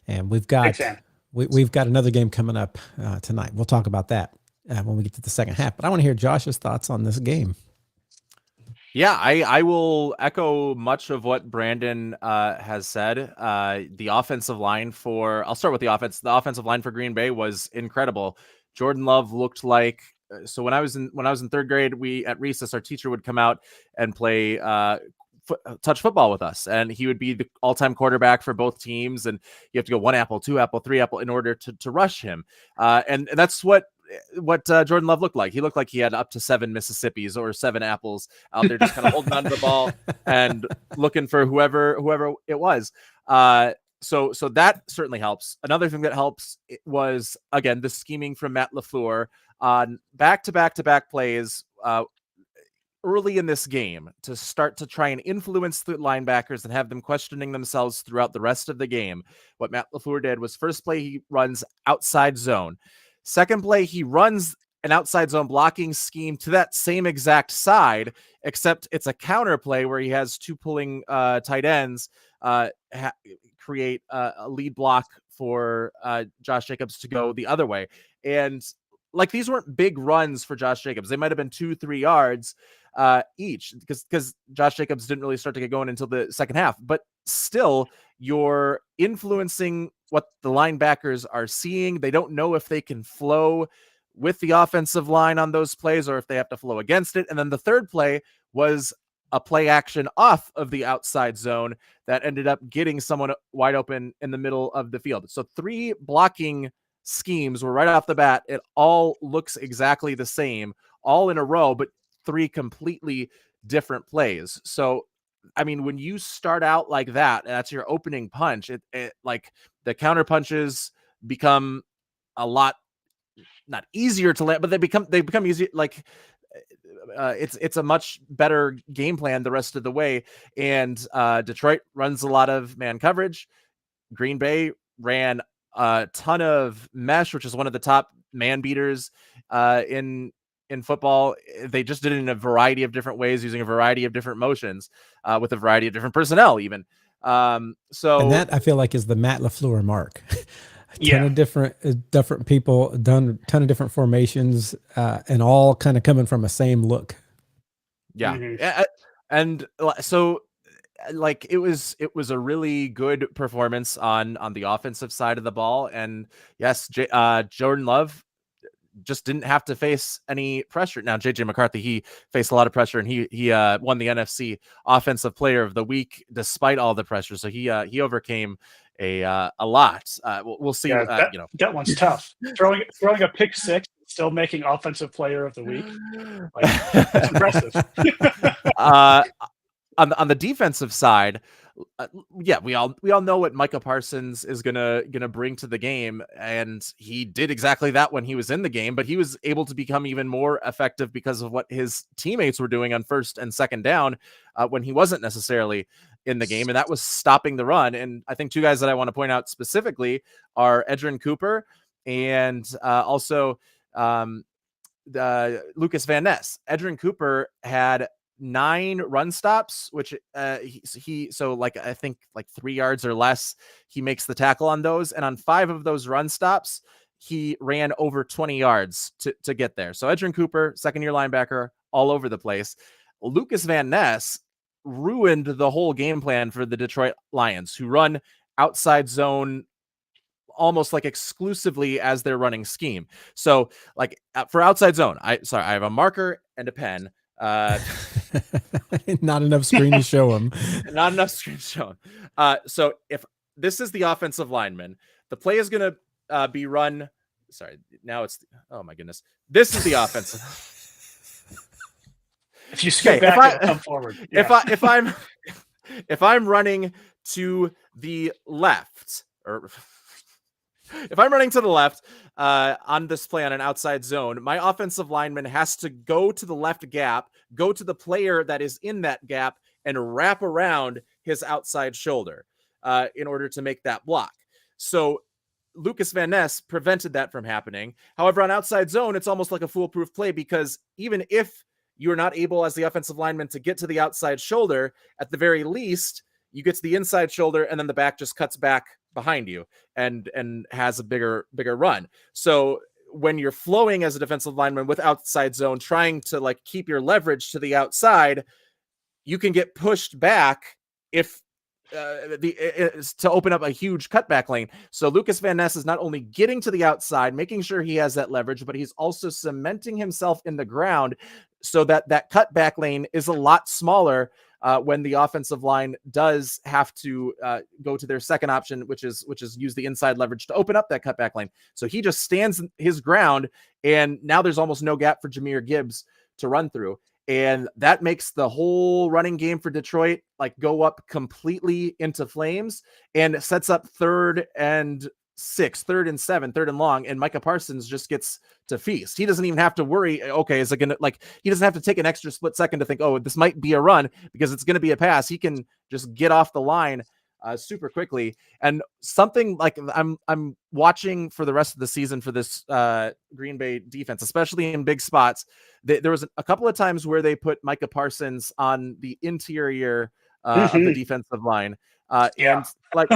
and we've got another game coming up tonight. We'll talk about that when we get to the second half. But I want to hear Josh's thoughts on this game. Yeah, I will echo much of what Brandon has said. The offensive line I'll start with the offense. The offensive line for Green Bay was incredible. Jordan Love looked like. So when I was in third grade, at recess, our teacher would come out and play touch football with us, and he would be the all-time quarterback for both teams. And you have to go 1 apple, 2 apple, 3 apple in order to rush him. And that's what Jordan Love looked like. He looked like he had up to 7 Mississippis or 7 apples out there, just kind of holding onto the ball and looking for whoever it was. So that certainly helps. Another thing that helps was, again, the scheming from Matt LaFleur on back-to-back plays early in this game to start to try and influence the linebackers and have them questioning themselves throughout the rest of the game. What Matt LaFleur did was first play, he runs outside zone. Second play, he runs an outside zone blocking scheme to that same exact side, except it's a counter play where he has 2 pulling tight ends create a lead block for Josh Jacobs to go the other way. And like, these weren't big runs for Josh Jacobs. They might have been 2-3 yards each because Josh Jacobs didn't really start to get going until the second half. But still, you're influencing what the linebackers are seeing. They don't know if they can flow with the offensive line on those plays or if they have to flow against it. And then the third play was a play action off of the outside zone that ended up getting someone wide open in the middle of the field. So 3 blocking schemes were right off the bat. It all looks exactly the same, all in a row, but 3 completely different plays. So, I mean, when you start out like that, that's your opening punch. It like the counter punches become a lot, not easier to land, but they become easier. Like it's a much better game plan the rest of the way. And Detroit runs a lot of man coverage. Green Bay ran a ton of mesh, which is one of the top man beaters in in football. They just did it in a variety of different ways, using a variety of different motions, with a variety of different personnel, even. So And that I feel like is the Matt LaFleur mark. A ton Yeah. of different people done a ton of different formations, and all kind of coming from a same look. yeah, Mhm. and so like it was a really good performance on the offensive side of the ball. And yes, Jordan Love just didn't have to face any pressure. Now, JJ McCarthy, he faced a lot of pressure, and he won the NFC Offensive Player of the Week despite all the pressure. So he overcame a lot. We'll see. Yeah, that one's tough. Throwing a pick six, still making offensive player of the week. Like, that's impressive. uh, on the defensive side, yeah, we all know what Micah Parsons is gonna bring to the game, and he did exactly that when he was in the game. But he was able to become even more effective because of what his teammates were doing on first and second down, when he wasn't necessarily in the game, and that was stopping the run. And I think two guys that I want to point out specifically are Edgerrin Cooper and also Lucas Van Ness. Edgerrin Cooper had 9 run stops, which he so like I think like 3 yards or less, he makes the tackle on those, and on 5 of those run stops, he ran over 20 yards to get there. So Edgerrin Cooper, second-year linebacker, all over the place. Lucas Van Ness ruined the whole game plan for the Detroit Lions, who run outside zone almost like exclusively as their running scheme. So like for outside zone, I have a marker and a pen. Not enough screen to show them. Not enough screen shown. So if this is the offensive lineman, the play is going to be run. Sorry, now it's, oh my goodness. This is the offensive. If you scoot back and come forward. Yeah. If I'm running to the left, or if I'm running to the left on this play on an outside zone, my offensive lineman has to go to the left gap, go to the player that is in that gap, and wrap around his outside shoulder in order to make that block. So Lucas Van Ness prevented that from happening. However, on outside zone, it's almost like a foolproof play, because even if you're not able as the offensive lineman to get to the outside shoulder, at the very least, you get to the inside shoulder, and then the back just cuts back behind you and has a bigger run. So when you're flowing as a defensive lineman with outside zone, trying to like keep your leverage to the outside, you can get pushed back if to open up a huge cutback lane. So Lucas Van Ness is not only getting to the outside, making sure he has that leverage, but he's also cementing himself in the ground so that that cutback lane is a lot smaller when the offensive line does have to go to their second option, which is use the inside leverage to open up that cutback lane. So he just stands his ground, and now there's almost no gap for Jahmyr Gibbs to run through. And that makes the whole running game for Detroit like go up completely into flames, and sets up 3rd and 6, 3rd and 7, 3rd and long. And Micah Parsons just gets to feast. He doesn't even have to worry. Okay, is it going to, like, he doesn't have to take an extra split second to think, oh, this might be a run, because it's going to be a pass. He can just get off the line super quickly. And something like I'm watching for the rest of the season for this Green Bay defense, especially in big spots. There was a couple of times where they put Micah Parsons on the interior of the defensive line. And like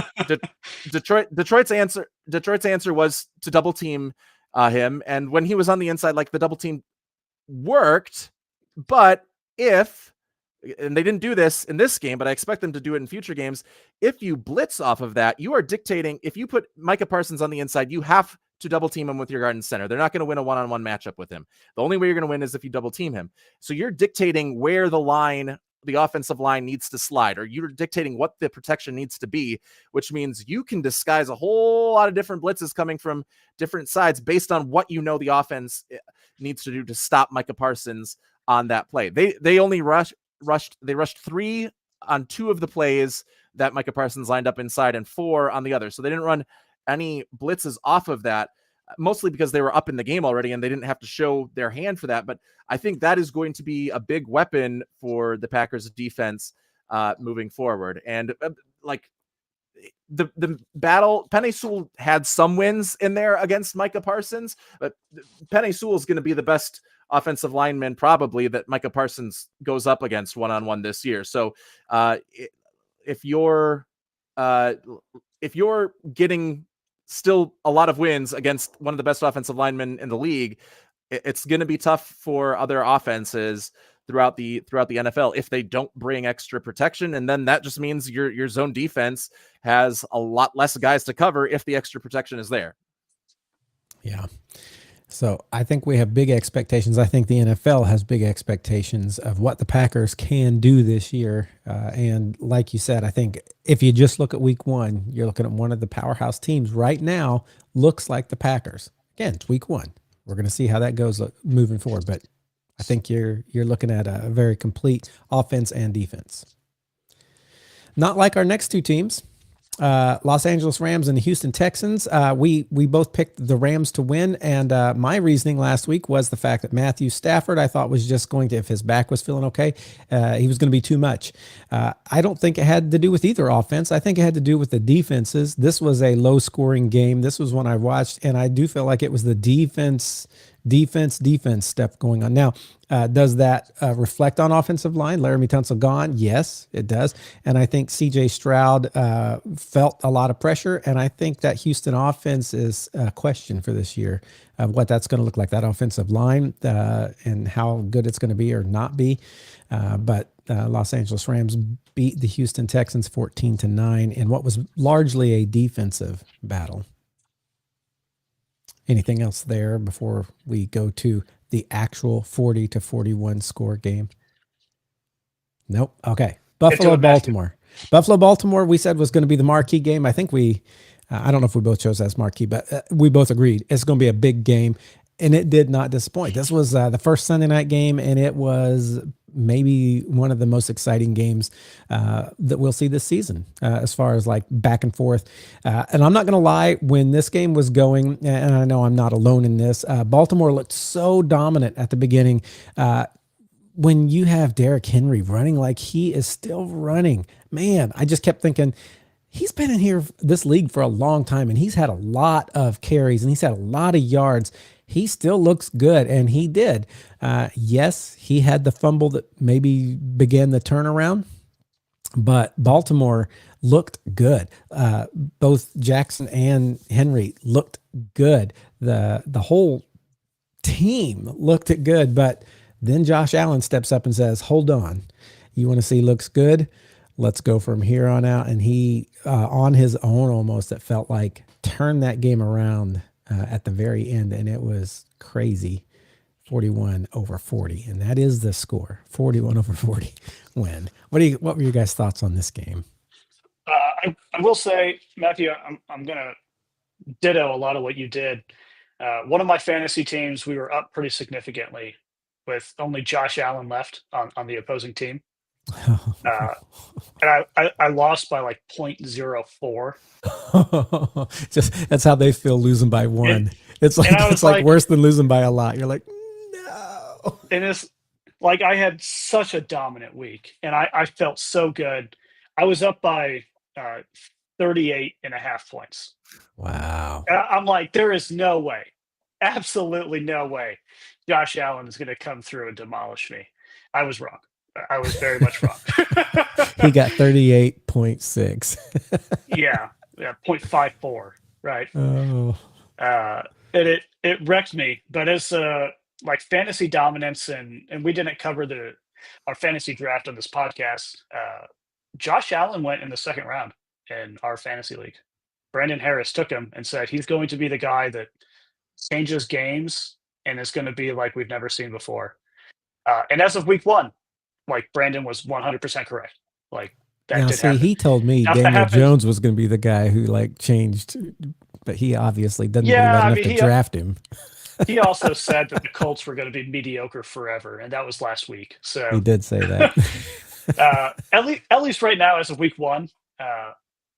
Detroit's answer was to double team him. And when he was on the inside, like, the double team worked, but and they didn't do this in this game, but I expect them to do it in future games. If you blitz off of that, you are dictating, if you put Micah Parsons on the inside, you have to double team him with your guard and center. They're not going to win a one-on-one matchup with him. The only way you're going to win is if you double team him. So you're dictating where the offensive line needs to slide, or you're dictating what the protection needs to be, which means you can disguise a whole lot of different blitzes coming from different sides based on what you know the offense needs to do to stop Micah Parsons on that play. They only rushed 3 on 2 of the plays that Micah Parsons lined up inside, and 4 on the other. So they didn't run any blitzes off of that, mostly because they were up in the game already and they didn't have to show their hand for that. But I think that is going to be a big weapon for the Packers defense moving forward. And like the battle, Penei Sewell had some wins in there against Micah Parsons, but Penei Sewell is going to be the best offensive linemen probably that Micah Parsons goes up against one-on-one this year. So if you're getting still a lot of wins against one of the best offensive linemen in the league, it's going to be tough for other offenses throughout the NFL if they don't bring extra protection. And then that just means your zone defense has a lot less guys to cover if the extra protection is there. Yeah. So I think we have big expectations. I think the NFL has big expectations of what the Packers can do this year. And like you said, I think if you just look at week one, you're looking at one of the powerhouse teams right now, looks like the Packers. Again, it's week one. We're going to see how that goes moving forward. But I think you're looking at a very complete offense and defense. Not like our next two teams. Los Angeles Rams and the Houston Texans. We both picked the Rams to win, and my reasoning last week was the fact that Matthew Stafford, I thought, was just going to, if his back was feeling okay, he was going to be too much. I don't think it had to do with either offense. I think it had to do with the defenses. This was a low-scoring game. This was one I watched, and I do feel like it was the defense stuff going on. Now, does that reflect on offensive line? Laramie Tunsil gone? Yes, it does. And I think C.J. Stroud felt a lot of pressure, and I think that Houston offense is a question for this year of what that's going to look like, that offensive line, and how good it's going to be or not be. But Los Angeles Rams beat the Houston Texans 14-9 in what was largely a defensive battle. Anything else there before we go to the actual 40-41 score game? Nope. Okay. Buffalo-Baltimore. Buffalo-Baltimore, we said was going to be the marquee game. I think I don't know if we both chose that as marquee, but we both agreed it's going to be a big game, and it did not disappoint. This was the first Sunday night game, and it was maybe one of the most exciting games that we'll see this season as far as like back and forth. And I'm not going to lie, when this game was going, and I know I'm not alone in this, Baltimore looked so dominant at the beginning. When you have Derrick Henry running like he is still running, man, I just kept thinking, he's been in this league for a long time, and he's had a lot of carries, and he's had a lot of yards. He still looks good, and he did. Yes, he had the fumble that maybe began the turnaround, but Baltimore looked good. Both Jackson and Henry looked good. The whole team looked good, but then Josh Allen steps up and says, hold on, you want to see looks good? Let's go from here on out. And he, on his own almost, it felt like, turned that game around at the very end, and it was crazy. 41-40, and that is the score. 41-40 win. What were your guys' thoughts on this game? I will say, Matthew, I'm gonna ditto a lot of what you did. One of my fantasy teams, we were up pretty significantly with only Josh Allen left on the opposing team. And I lost by like 0.04. Just that's how they feel losing by one. It's like worse than losing by a lot. You're like, no. And it's like I had such a dominant week, and I felt so good. I was up by 38.5 points. Wow. And I'm like, there is no way, absolutely no way, Josh Allen is going to come through and demolish me. I was wrong. I was very much wrong. He got 38.6. yeah, 0.54, right? Oh. It wrecked me. But as like fantasy dominance, and we didn't cover our fantasy draft on this podcast. Josh Allen went in the second round in our fantasy league. Brandon Harris took him and said he's going to be the guy that changes games and is going to be like we've never seen before. And as of week one, like Brandon was 100% correct. Like that did happen. He told me now, Daniel Jones was going to be the guy who like changed, but he obviously doesn't believe enough to draft him. He also said that the Colts were going to be mediocre forever, and that was last week. So he did say that. At least right now, as of week one,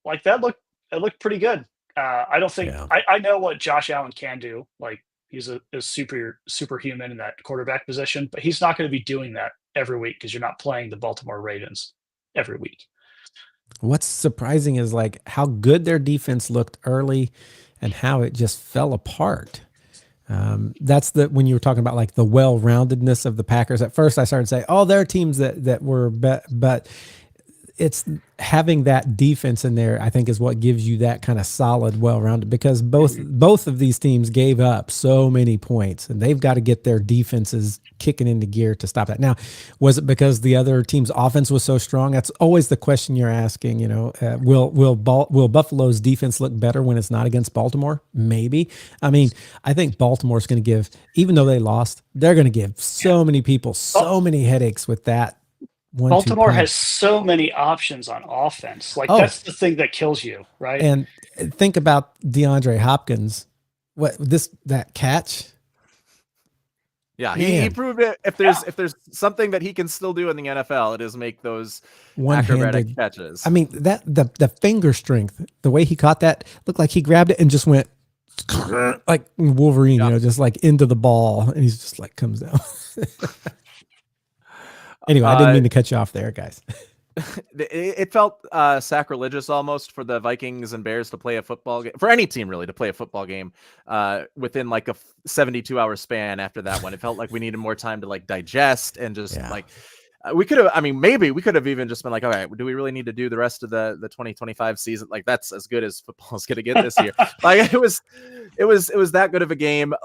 like it looked pretty good. I don't think I know what Josh Allen can do. Like he's a superhuman in that quarterback position, but he's not going to be doing that every week because you're not playing the Baltimore Ravens every week. What's surprising is like how good their defense looked early and how it just fell apart. That's when you were talking about like the well-roundedness of the Packers. At first, I started to say, "Oh, there are teams that were," but it's having that defense in there, I think, is what gives you that kind of solid, well-rounded, because both of these teams gave up so many points, and they've got to get their defenses kicking into gear to stop that. Now, was it because the other team's offense was so strong? That's always the question you're asking. Will Buffalo's defense look better when it's not against Baltimore? Maybe. I mean, I think Baltimore's going to give, even though they lost, they're going to give so many people so many headaches with that. Baltimore has so many options on offense. Like that's the thing that kills you, right? And think about DeAndre Hopkins. That catch? Yeah, he proved it. If there's something that he can still do in the NFL, it is make those acrobatic catches. I mean, the finger strength, the way he caught that, looked like he grabbed it and just went like Wolverine, just like into the ball, and he's just like comes down. Anyway, I didn't mean to cut you off there, guys. It felt sacrilegious almost for the Vikings and Bears to play a football game, for any team really to play a football game within like a 72-hour span after that one. It felt like we needed more time to like digest and just we could have, maybe we could have even just been like, all right, do we really need to do the rest of the 2025 season? Like that's as good as football's going to get this year. Like it was that good of a game,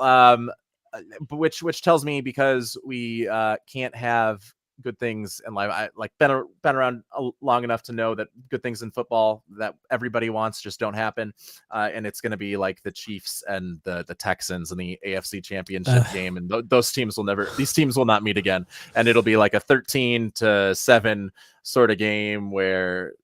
which tells me because we can't have good things in life. I like been around long enough to know that good things in football that everybody wants just don't happen. And it's going to be like the Chiefs and the Texans in the AFC Championship game. And these teams will not meet again. And it'll be like a 13-7 sort of game where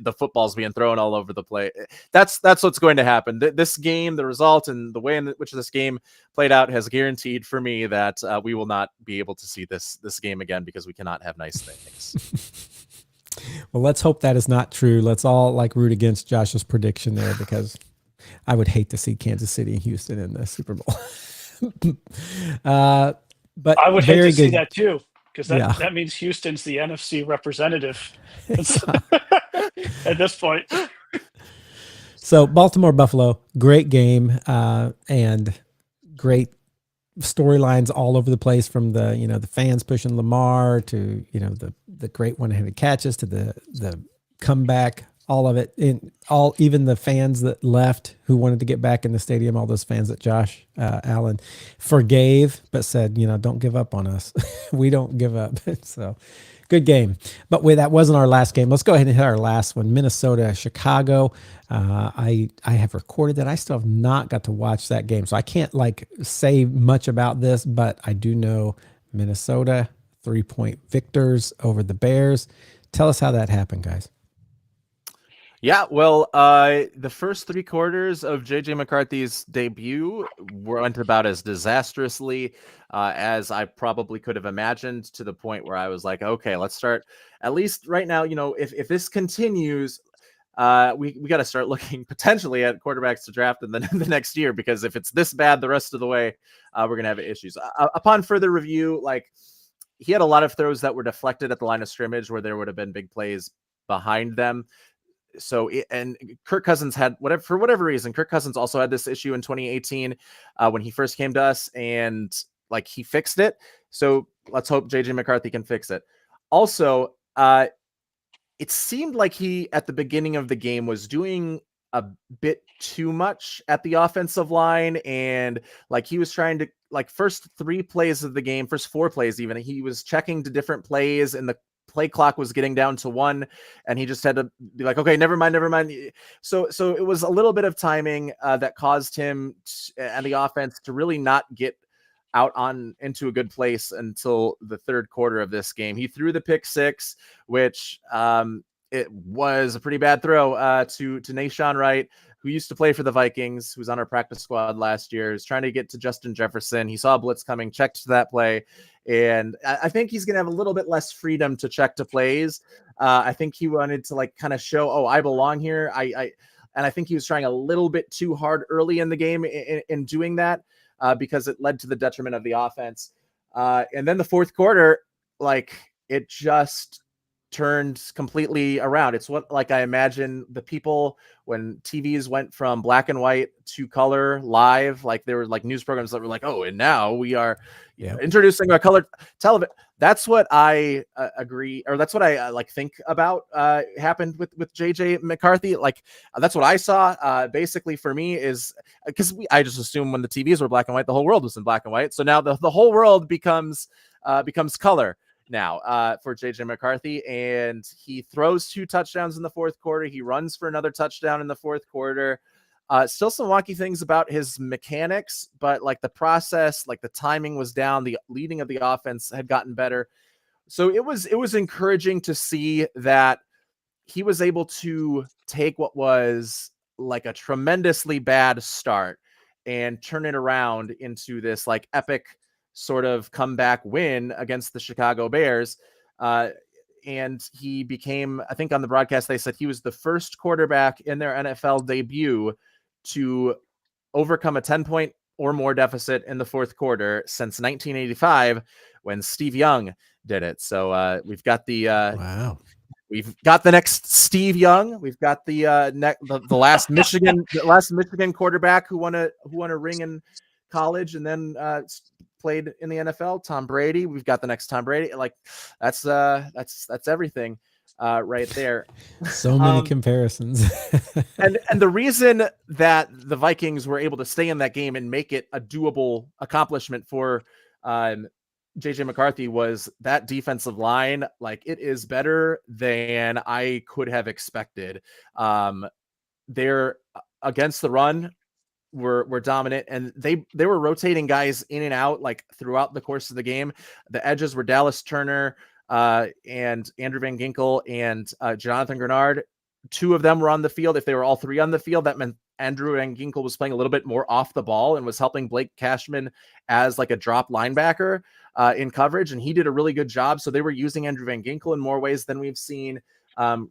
the football's being thrown all over the place. That's what's going to happen. This game, the result and the way in which this game played out has guaranteed for me that we will not be able to see this game again because we cannot have nice things. Well, let's hope that is not true. Let's all like root against Josh's prediction there, because I would hate to see Kansas City and Houston in the Super Bowl. But I would hate to see that too, because that means Houston's the NFC representative at this point. So Baltimore Buffalo, great game, and great storylines all over the place, from the fans pushing Lamar to the great one-handed catches to the comeback, all of it, even the fans that left who wanted to get back in the stadium, all those fans that Josh Allen forgave but said, don't give up on us. We don't give up. So good game. But that wasn't our last game. Let's go ahead and hit our last one. Minnesota, Chicago. I have recorded that. I still have not got to watch that game, so I can't say much about this, but I do know Minnesota 3-point victors over the Bears. Tell us how that happened, guys. Yeah, well, the first 3 quarters of J.J. McCarthy's debut went about as disastrously as I probably could have imagined, to the point where I was like, okay, let's start at least right now. If this continues, we got to start looking potentially at quarterbacks to draft in the next year, because if it's this bad the rest of the way, we're going to have issues. Upon further review, he had a lot of throws that were deflected at the line of scrimmage where there would have been big plays behind them. So, and Kirk Cousins had for whatever reason, Kirk Cousins also had this issue in 2018 when he first came to us, and he fixed it. So let's hope JJ McCarthy can fix it. Also, it seemed like he, at the beginning of the game, was doing a bit too much at the offensive line. And he was trying to, first 3 plays of the game, first 4 plays, even, he was checking to different plays, and the play clock was getting down to 1, and he just had to be like, okay, never mind. So it was a little bit of timing that caused him and the offense to really not get out into a good place until the 3rd quarter of this game. He threw the pick 6, which it was a pretty bad throw to Nashawn Wright, who used to play for the Vikings, who's on our practice squad last year. He's trying to get to Justin Jefferson. He saw a blitz coming, checked to that play. And I think he's going to have a little bit less freedom to check to plays. I think he wanted to kind of show, I belong here. And I think he was trying a little bit too hard early in the game in doing that because it led to the detriment of the offense. And then the 4th quarter, it just turned completely around. It's what, like, I imagine the people when TVs went from black and white to color live, like there were like news programs that were like, oh, and now we are introducing our color television. That's what I agree, or that's what I like think about happened with JJ McCarthy. Like that's what I saw. Basically, for me is because I just assume when the TVs were black and white, the whole world was in black and white. So now the whole world becomes color now for JJ McCarthy, and he throws 2 touchdowns in the fourth quarter. He runs for another touchdown in the fourth quarter. Still some wonky things about his mechanics, but like the process, like the timing was down, the leading of the offense had gotten better. So it was encouraging to see that he was able to take what was like a tremendously bad start and turn it around into this like epic sort of comeback win against the Chicago Bears. And he became, I think on the broadcast, they said he was the first quarterback in their NFL debut to overcome a 10-point or more deficit in the fourth quarter since 1985 when Steve Young did it. So we've got the wow. We've got the next Steve Young. We've got the last Michigan quarterback who won a ring in college and then played in the NFL. Tom Brady. We've got the next Tom Brady. Like that's everything right there. So many comparisons. and the reason that the Vikings were able to stay in that game and make it a doable accomplishment for JJ McCarthy was that defensive line. Like it is better than I could have expected. They're against the run were dominant, and they were rotating guys in and out like throughout the course of the game. The edges were Dallas Turner and Andrew Van Ginkel and Jonathan Grenard. 2 of them were on the field. If they were all 3 on the field, that meant Andrew Van Ginkel was playing a little bit more off the ball and was helping Blake Cashman as like a drop linebacker in coverage. And he did a really good job. So they were using Andrew Van Ginkel in more ways than we've seen.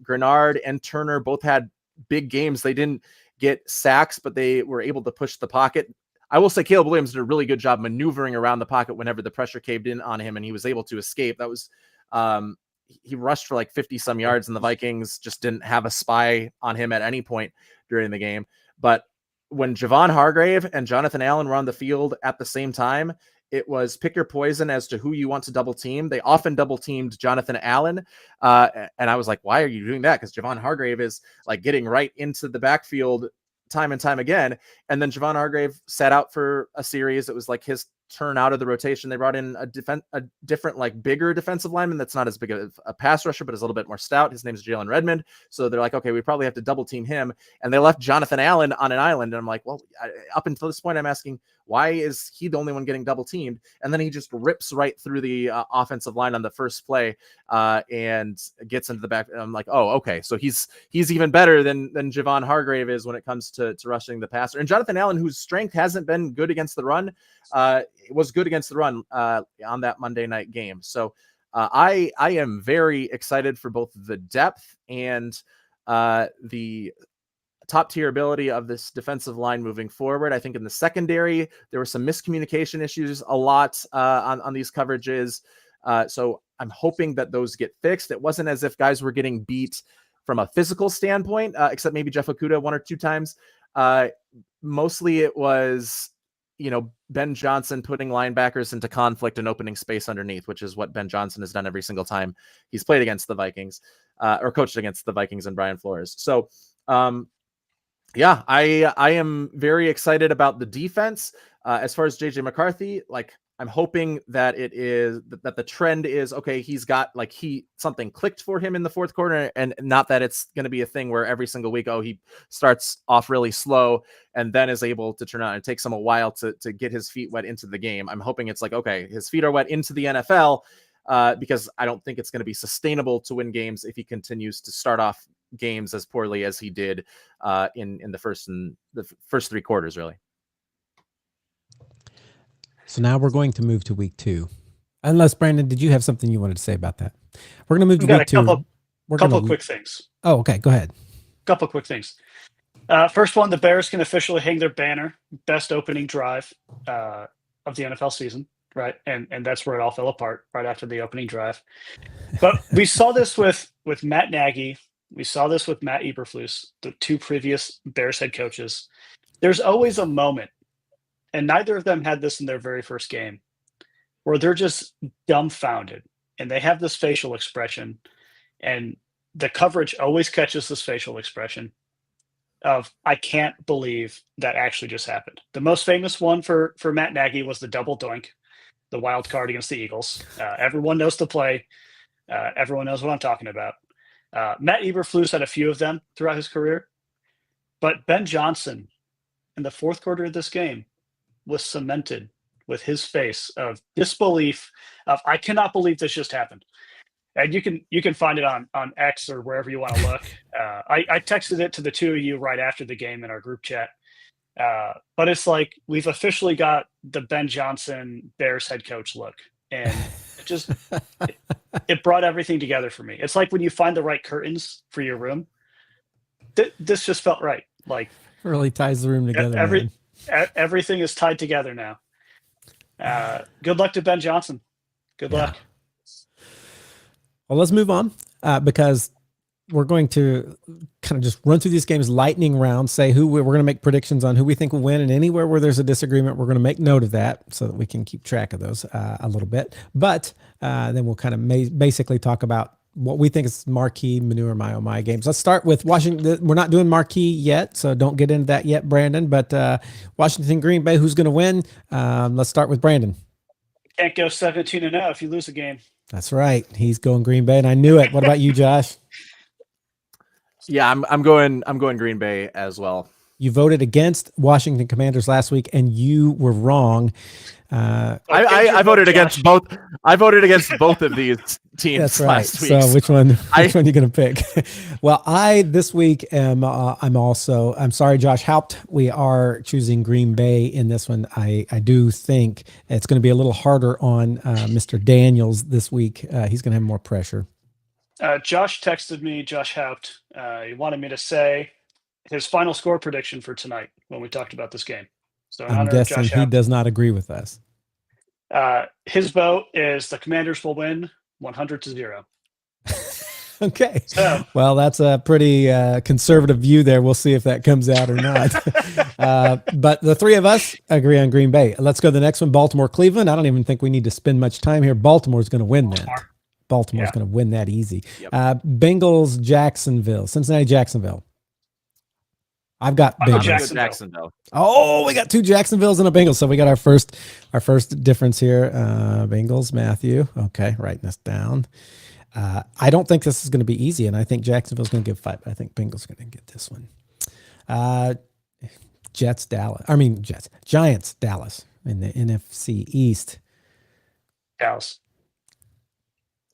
Grenard and Turner both had big games. They didn't get sacks, but they were able to push the pocket. I will say Caleb Williams did a really good job maneuvering around the pocket whenever the pressure caved in on him and he was able to escape. That was, he rushed for like 50 some yards and the Vikings just didn't have a spy on him at any point during the game. But when Javon Hargrave and Jonathan Allen were on the field at the same time, it was pick your poison as to who you want to double team. They often double teamed Jonathan Allen. And I was like, why are you doing that? Because Javon Hargrave is like getting right into the backfield time and time again. And then Javon Hargrave sat out for a series. It was like his turn out of the rotation. They brought in a different, like bigger defensive lineman that's not as big of a pass rusher, but is a little bit more stout. His name is Jalen Redmond. So they're like, okay, we probably have to double team him. And they left Jonathan Allen on an island. And I'm like, well, up until this point, I'm asking, why is he the only one getting double teamed? And then he just rips right through the offensive line on the first play and gets into the back. And I'm like, oh, okay. So he's even better than Javon Hargrave is when it comes to rushing the passer. And Jonathan Allen, whose strength hasn't been good against the run, was good against the run on that Monday night game. So I am very excited for both the depth and the top tier ability of this defensive line moving forward. I think in the secondary, there were some miscommunication issues a lot on these coverages. So I'm hoping that those get fixed. It wasn't as if guys were getting beat from a physical standpoint, except maybe Jeff Okudah 1 or 2 times. Mostly it was, Ben Johnson putting linebackers into conflict and opening space underneath, which is what Ben Johnson has done every single time he's played against the Vikings or coached against the Vikings and Brian Flores. So, yeah, I am very excited about the defense. As far as JJ McCarthy, like I'm hoping that that the trend is okay. He's got something clicked for him in the fourth quarter, and not that it's going to be a thing where every single week, he starts off really slow and then is able to turn out. And it takes him a while to get his feet wet into the game. I'm hoping it's like, okay, his feet are wet into the NFL because I don't think it's going to be sustainable to win games if he continues to start off games as poorly as he did in the first 3 quarters, really. So now we're going to move to week 2. Unless, Brandon, did you have something you wanted to say about that? We're going to move to week 2. Couple of quick things. Oh, okay. Go ahead. Couple of quick things. First one, the Bears can officially hang their banner, best opening drive of the NFL season, right? And that's where it all fell apart right after the opening drive. But we saw this with Matt Nagy. We saw this with Matt Eberflus, the two previous Bears head coaches. There's always a moment, and neither of them had this in their very first game, where they're just dumbfounded and they have this facial expression, and the coverage always catches this facial expression of I can't believe that actually just happened. The most famous one for Matt Nagy was the double doink, the wild card against the Eagles. Everyone knows the play. Everyone knows what I'm talking about. Matt Eberflus had a few of them throughout his career, but Ben Johnson in the fourth quarter of this game was cemented with his face of disbelief of I cannot believe this just happened. And you can find it on X or wherever you want to look. I texted it to the two of you right after the game in our group chat. But it's like we've officially got the Ben Johnson Bears head coach look, and it brought everything together for me. It's like when you find the right curtains for your room. This just felt right. Like really ties the room together. Everything is tied together now. Good luck to Ben Johnson. Good luck. Well, let's move on because we're going to kind of just run through these games lightning round, say who we're going to make predictions on who we think will win, and anywhere where there's a disagreement, we're going to make note of that so that we can keep track of those a little bit. But then we'll kind of basically talk about what we think is marquee manure my oh my games. Let's start with Washington. We're not doing marquee yet, so don't get into that yet, Brandon. But Washington, Green Bay, who's going to win? Let's start with Brandon. Can't go 17-0 if you lose a game. That's right. He's going Green Bay, and I knew it. What about you, Josh? Yeah, I'm going Green Bay as well. You voted against Washington Commanders last week, and you were wrong. I voted against both. I voted against both of these teams. That's right. Last week. So which one are you going to pick? Well, this week I'm sorry, Josh Haupt. We are choosing Green Bay in this one. I do think it's going to be a little harder on Mr. Daniels this week. He's going to have more pressure. Josh texted me, Josh Haupt. He wanted me to say his final score prediction for tonight when we talked about this game. So I'm guessing he does not agree with us. His vote is the Commanders will win 100-0. Okay. So, well, that's a pretty conservative view there. We'll see if that comes out or not. But the three of us agree on Green Bay. Let's go to the next one, Baltimore, Cleveland. I don't even think we need to spend much time here. Baltimore's going to win that. Baltimore's going to win that easy. Yep. Bengals, Jacksonville, Cincinnati, Jacksonville. I've got Bengals. Jacksonville. Oh, we got two Jacksonvilles and a Bengals. So we got our first difference here. Bengals, Matthew. Okay, writing this down. I don't think this is going to be easy, and I think Jacksonville's going to give fight, but I think Bengals are going to get this one. Giants, Dallas in the NFC East. Dallas.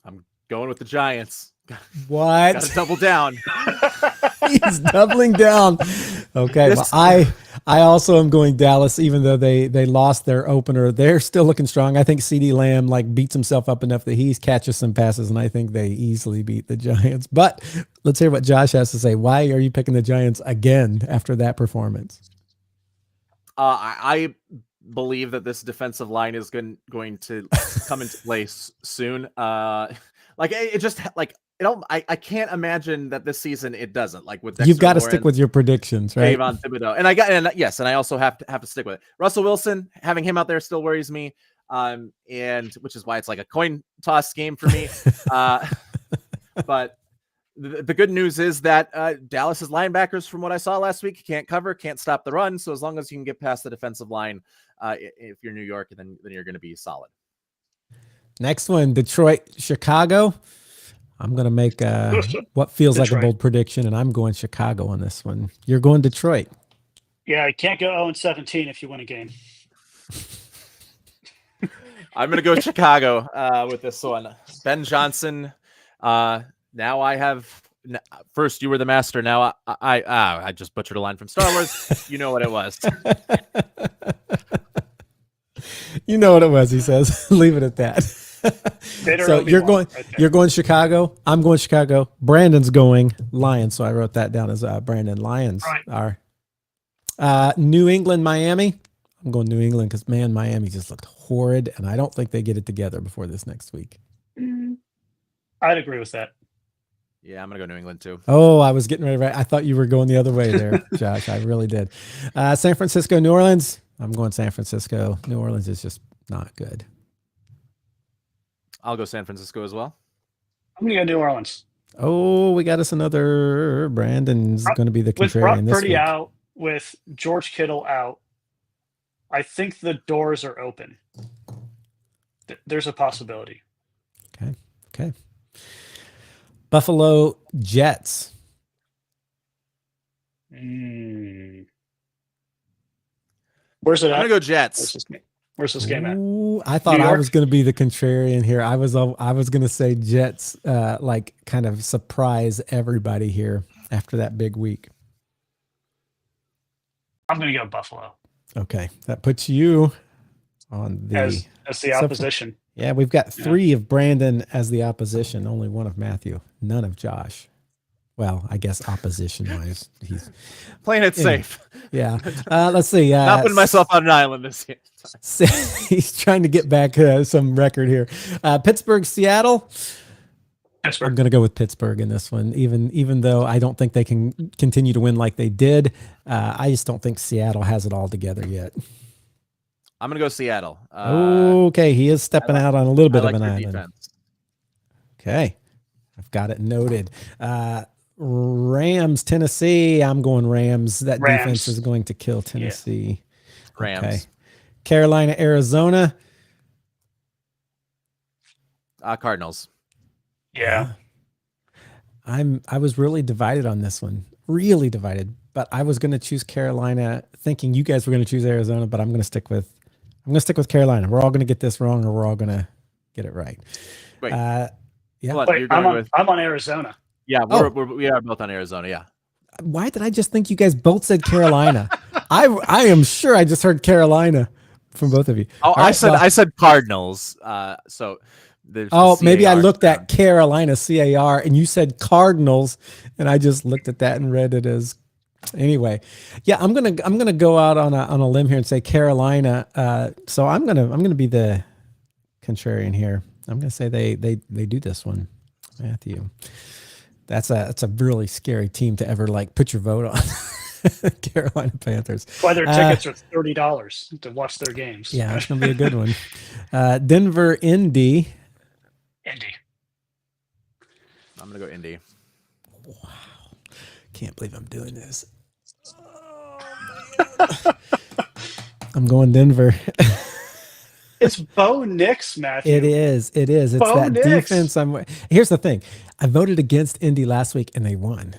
I'm going with the Giants. What? Got to double down. He's doubling down. Okay. Well, I also am going Dallas, even though they lost their opener. They're still looking strong. I think CeeDee Lamb beats himself up enough that he catches some passes, and I think they easily beat the Giants. But let's hear what Josh has to say. Why are you picking the Giants again after that performance? I believe that this defensive line is going to come into place soon. I can't imagine that this season it doesn't. Like with Dexter you've got to Lawrence, stick with your predictions, right? Kayvon Thibodeau, and I also have to stick with it. Russell Wilson, having him out there still worries me, and which is why it's like a coin toss game for me. But the good news is that Dallas's linebackers, from what I saw last week, can't cover, can't stop the run. So as long as you can get past the defensive line, if you're New York, then you're going to be solid. Next one, Detroit, Chicago. I'm going to make what feels like a bold prediction, and I'm going Chicago on this one. You're going Detroit. Yeah, you can't go 0-17 if you win a game. I'm going to go Chicago with this one. Ben Johnson. Now I have. First, you were the master. Now I just butchered a line from Star Wars. You know what it was. You know what it was, he says. Leave it at that. So you're going Chicago. I'm going Chicago. Brandon's going Lions. So I wrote that down as Brandon Lions right. are. New England, Miami. I'm going New England because, man, Miami just looked horrid, and I don't think they get it together before this next week. I'd agree with that. Yeah, I'm gonna go New England too. Oh, I was getting ready. I thought you were going the other way there, Josh. I really did. San Francisco, New Orleans. I'm going San Francisco. New Orleans is just not good. I'll go San Francisco as well. I'm going to go New Orleans. Oh, we got us another. Brandon's going to be the With contrarian Brock this Purdy week. out, with George Kittle out, I think the doors are open. There's a possibility. Okay. Buffalo Jets. Where's it I'm at? gonna go Jets. Where's this game at? Ooh, I thought I was going to be the contrarian here. I was going to say Jets, like kind of surprise everybody here after that big week. I'm going to go Buffalo. Okay, that puts you on the as the opposition. Yeah, we've got 3 of Brandon as the opposition, only 1 of Matthew, none of Josh. Well, I guess opposition-wise, he's playing it safe. Yeah. Let's see. Not putting myself on an island this year. He's trying to get back some record here. Pittsburgh, Seattle. Pittsburgh. I'm going to go with Pittsburgh in this one, even though I don't think they can continue to win like they did. I just don't think Seattle has it all together yet. I'm going to go Seattle. Okay, he is stepping out on a little bit of an island. Defense. Okay, I've got it noted. Rams, Tennessee. I'm going Rams. That defense is going to kill Tennessee. Yeah. Rams. Okay. Carolina, Arizona. Cardinals. Yeah. I was really divided on this one. Really divided. But I was going to choose Carolina, thinking you guys were going to choose Arizona, but I'm going to stick with Carolina. We're all going to get this wrong, or we're all going to get it right. Wait. Yeah. Wait, I'm on Arizona. Yeah, we are both on Arizona. Yeah. Why did I just think you guys both said Carolina? I am sure I just heard Carolina from both of you. Oh, I said Cardinals. So there's maybe I looked at Carolina CAR and you said Cardinals, and I just looked at that and read it as. Anyway, yeah, I'm gonna go out on a limb here and say Carolina. So I'm gonna be the contrarian here. I'm gonna say they do this one, Matthew. That's a really scary team to ever put your vote on. Carolina Panthers. Why their tickets are $30 to watch their games. Yeah, it's gonna be a good one. Denver, Indy. Indy. I'm gonna go Indy. Wow, can't believe I'm doing this. I'm going Denver. It's Bo Nix, Matthew. It is. It's Bo that Nix. defense. Here's the thing. I voted against Indy last week and they won.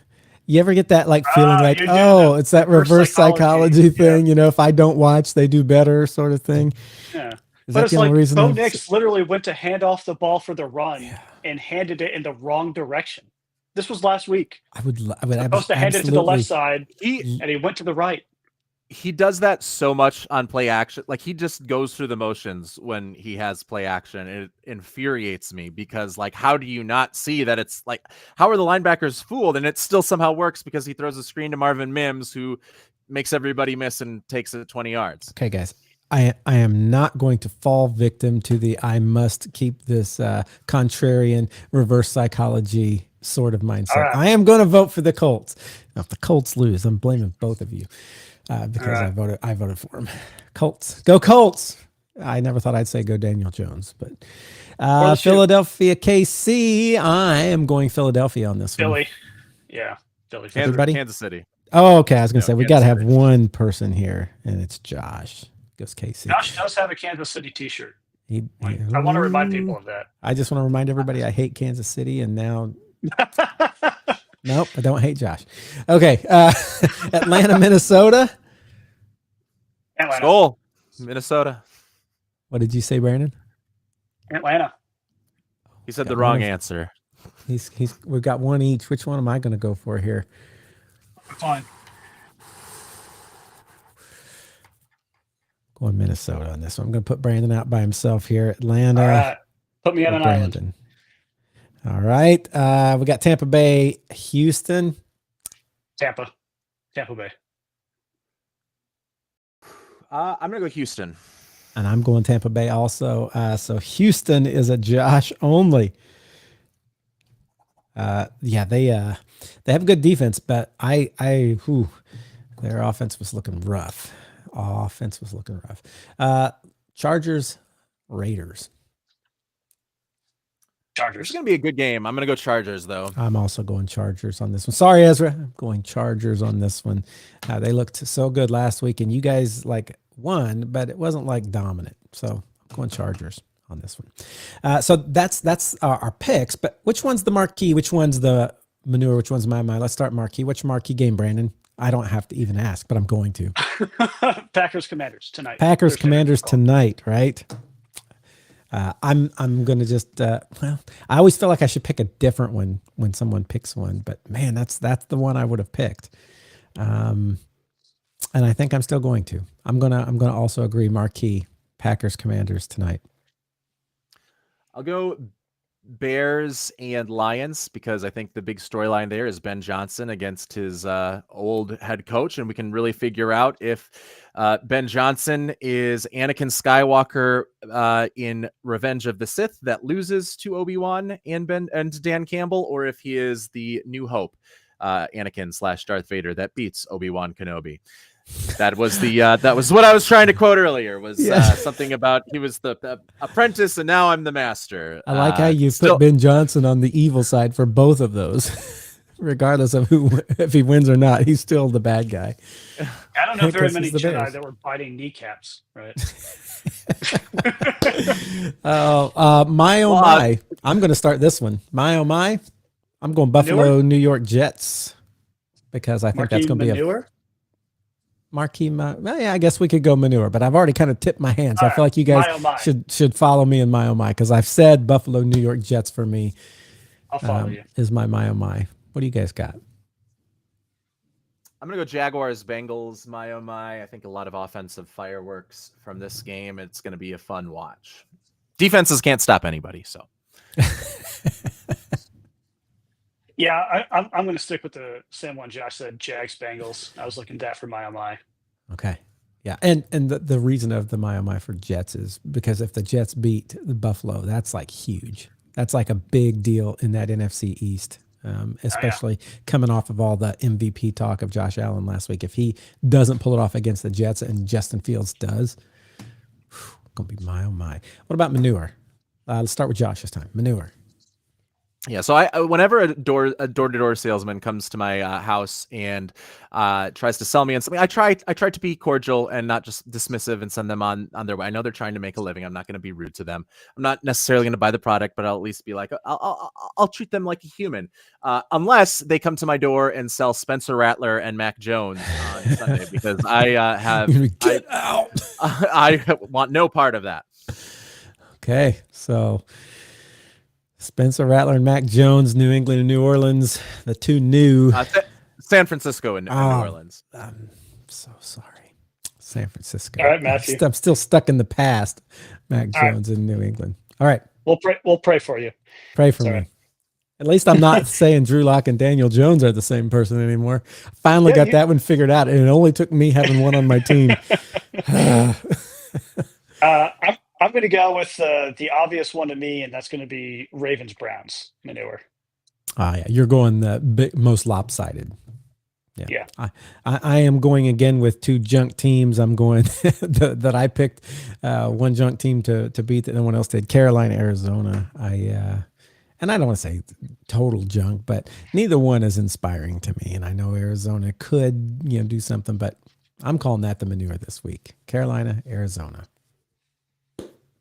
You ever get that feeling it's that reverse psychology thing? Yeah. If I don't watch, they do better sort of thing. Yeah. Is But that it's the only reason? Bo Nix literally went to hand off the ball for the run and handed it in the wrong direction. This was last week. I would supposed to hand it to the left side, and he went to the right. He does that so much on play action. He just goes through the motions when he has play action. It infuriates me because how do you not see that it's how are the linebackers fooled and it still somehow works because he throws a screen to Marvin Mims who makes everybody miss and takes it 20 yards. Okay, guys. I am not going to fall victim to the I must keep this contrarian reverse psychology sort of mindset. Right. I am going to vote for the Colts. Now, if the Colts lose, I'm blaming both of you because I voted for them. Colts. Go Colts. I never thought I'd say go Daniel Jones, but Philadelphia, KC. I am going Philadelphia on this one. Philly. Yeah. Philly. Everybody? Kansas City. Oh, okay. I was going to say, we got to have City. one person here, and it's Josh. Goes KC. Josh does have a Kansas City t-shirt. I want to remind people of that. I just want to remind everybody I hate Kansas City, and now nope, I don't hate Josh. Okay, Atlanta, Minnesota. Atlanta. Skull, Minnesota. What did you say, Brandon? Atlanta. He said the wrong answer. We've got one each. Which one am I going to go for here? Fine. Going Minnesota on this one. I'm going to put Brandon out by himself here. Atlanta. All right. Put me on an Brandon. island. All right. We got Tampa Bay, Houston. Tampa Bay. I'm gonna go Houston. And I'm going Tampa Bay also. So Houston is a Josh only. They have good defense, but their offense was looking rough. Chargers, Raiders. Chargers. It's gonna be a good game. I'm gonna go Chargers though. I'm also going Chargers on this one. Sorry, Ezra. I'm going Chargers on this one. They looked so good last week, and you guys won, but it wasn't dominant. So I'm going Chargers on this one. So that's our picks. But which one's the marquee? Which one's the manure? Which one's my mind? Let's start marquee. Which marquee game, Brandon? I don't have to even ask, but I'm going to. Packers Commanders tonight. Packers Commanders tonight, right? I'm going to just I always feel like I should pick a different one when someone picks one, but man, that's the one I would have picked. And I think I'm still going to. I'm going to also agree marquee Packers Commanders tonight. I'll go Bears and Lions because I think the big storyline there is Ben Johnson against his old head coach, and we can really figure out if Ben Johnson is Anakin Skywalker in Revenge of the Sith that loses to Obi-Wan and Dan Campbell, or if he is the New Hope Anakin / Darth Vader that beats Obi-Wan Kenobi. That was that was what I was trying to quote earlier. Was something about he was the apprentice and now I'm the master. I like how you put Ben Johnson on the evil side for both of those, regardless of if he wins or not. He's still the bad guy. I don't know very many Jedi that were biting kneecaps, right? My. I'm going to start this one. My. I'm going Buffalo, New York Jets because I think that's going to be a marquee. Yeah, I guess we could go manure, but I've already kind of tipped my hands. I feel like you guys should follow me in my because I've said Buffalo, New York Jets for me. I'll follow you. Is my What do you guys got? I'm gonna go Jaguars, Bengals. I think a lot of offensive fireworks from this game. It's gonna be a fun watch. Defenses can't stop anybody, so. Yeah, I'm going to stick with the same one Josh said, Jags, Bengals. I was looking at that for my. Okay. Yeah, and the reason of the my for Jets is because if the Jets beat the Buffalo, that's huge. That's a big deal in that NFC East, especially coming off of all the MVP talk of Josh Allen last week. If he doesn't pull it off against the Jets and Justin Fields does, going to be my. What about manure? Let's start with Josh this time. Manure. Yeah, so whenever a door-to-door salesman comes to my house and tries to sell me on something, I try to be cordial and not just dismissive and send them on their way. I know they're trying to make a living. I'm not going to be rude to them. I'm not necessarily going to buy the product, but I'll at least be like, I'll treat them like a human, unless they come to my door and sell Spencer Rattler and Mac Jones on Sunday because Get out. I want no part of that. Okay, so Spencer Rattler and Mac Jones, New England and New Orleans, the two new. San Francisco and New Orleans. I'm so sorry. San Francisco. All right, Matthew. I'm still stuck in the past. Mac Jones in New England. All right. We'll pray for you. Pray for me. At least I'm not saying Drew Lock and Daniel Jones are the same person anymore. Finally got that one figured out, and it only took me having one on my team. I'm going to go with the obvious one to me, and that's going to be Ravens-Browns manure. Yeah, you're going the most lopsided. Yeah. I am going again with two junk teams. I'm going that I picked one junk team to beat that no one else did. Carolina, Arizona. And I don't want to say total junk, but neither one is inspiring to me. And I know Arizona could do something, but I'm calling that the manure this week. Carolina, Arizona.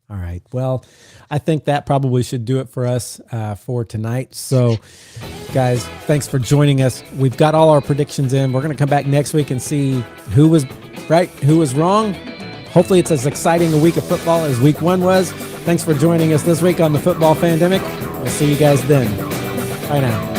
All right. Well, I think that probably should do it for us for tonight. So, guys, thanks for joining us. We've got all our predictions in. We're going to come back next week and see who was right, who was wrong. Hopefully it's as exciting a week of football as week 1 was. Thanks for joining us this week on the Football Fandemic. We'll see you guys then. Bye now.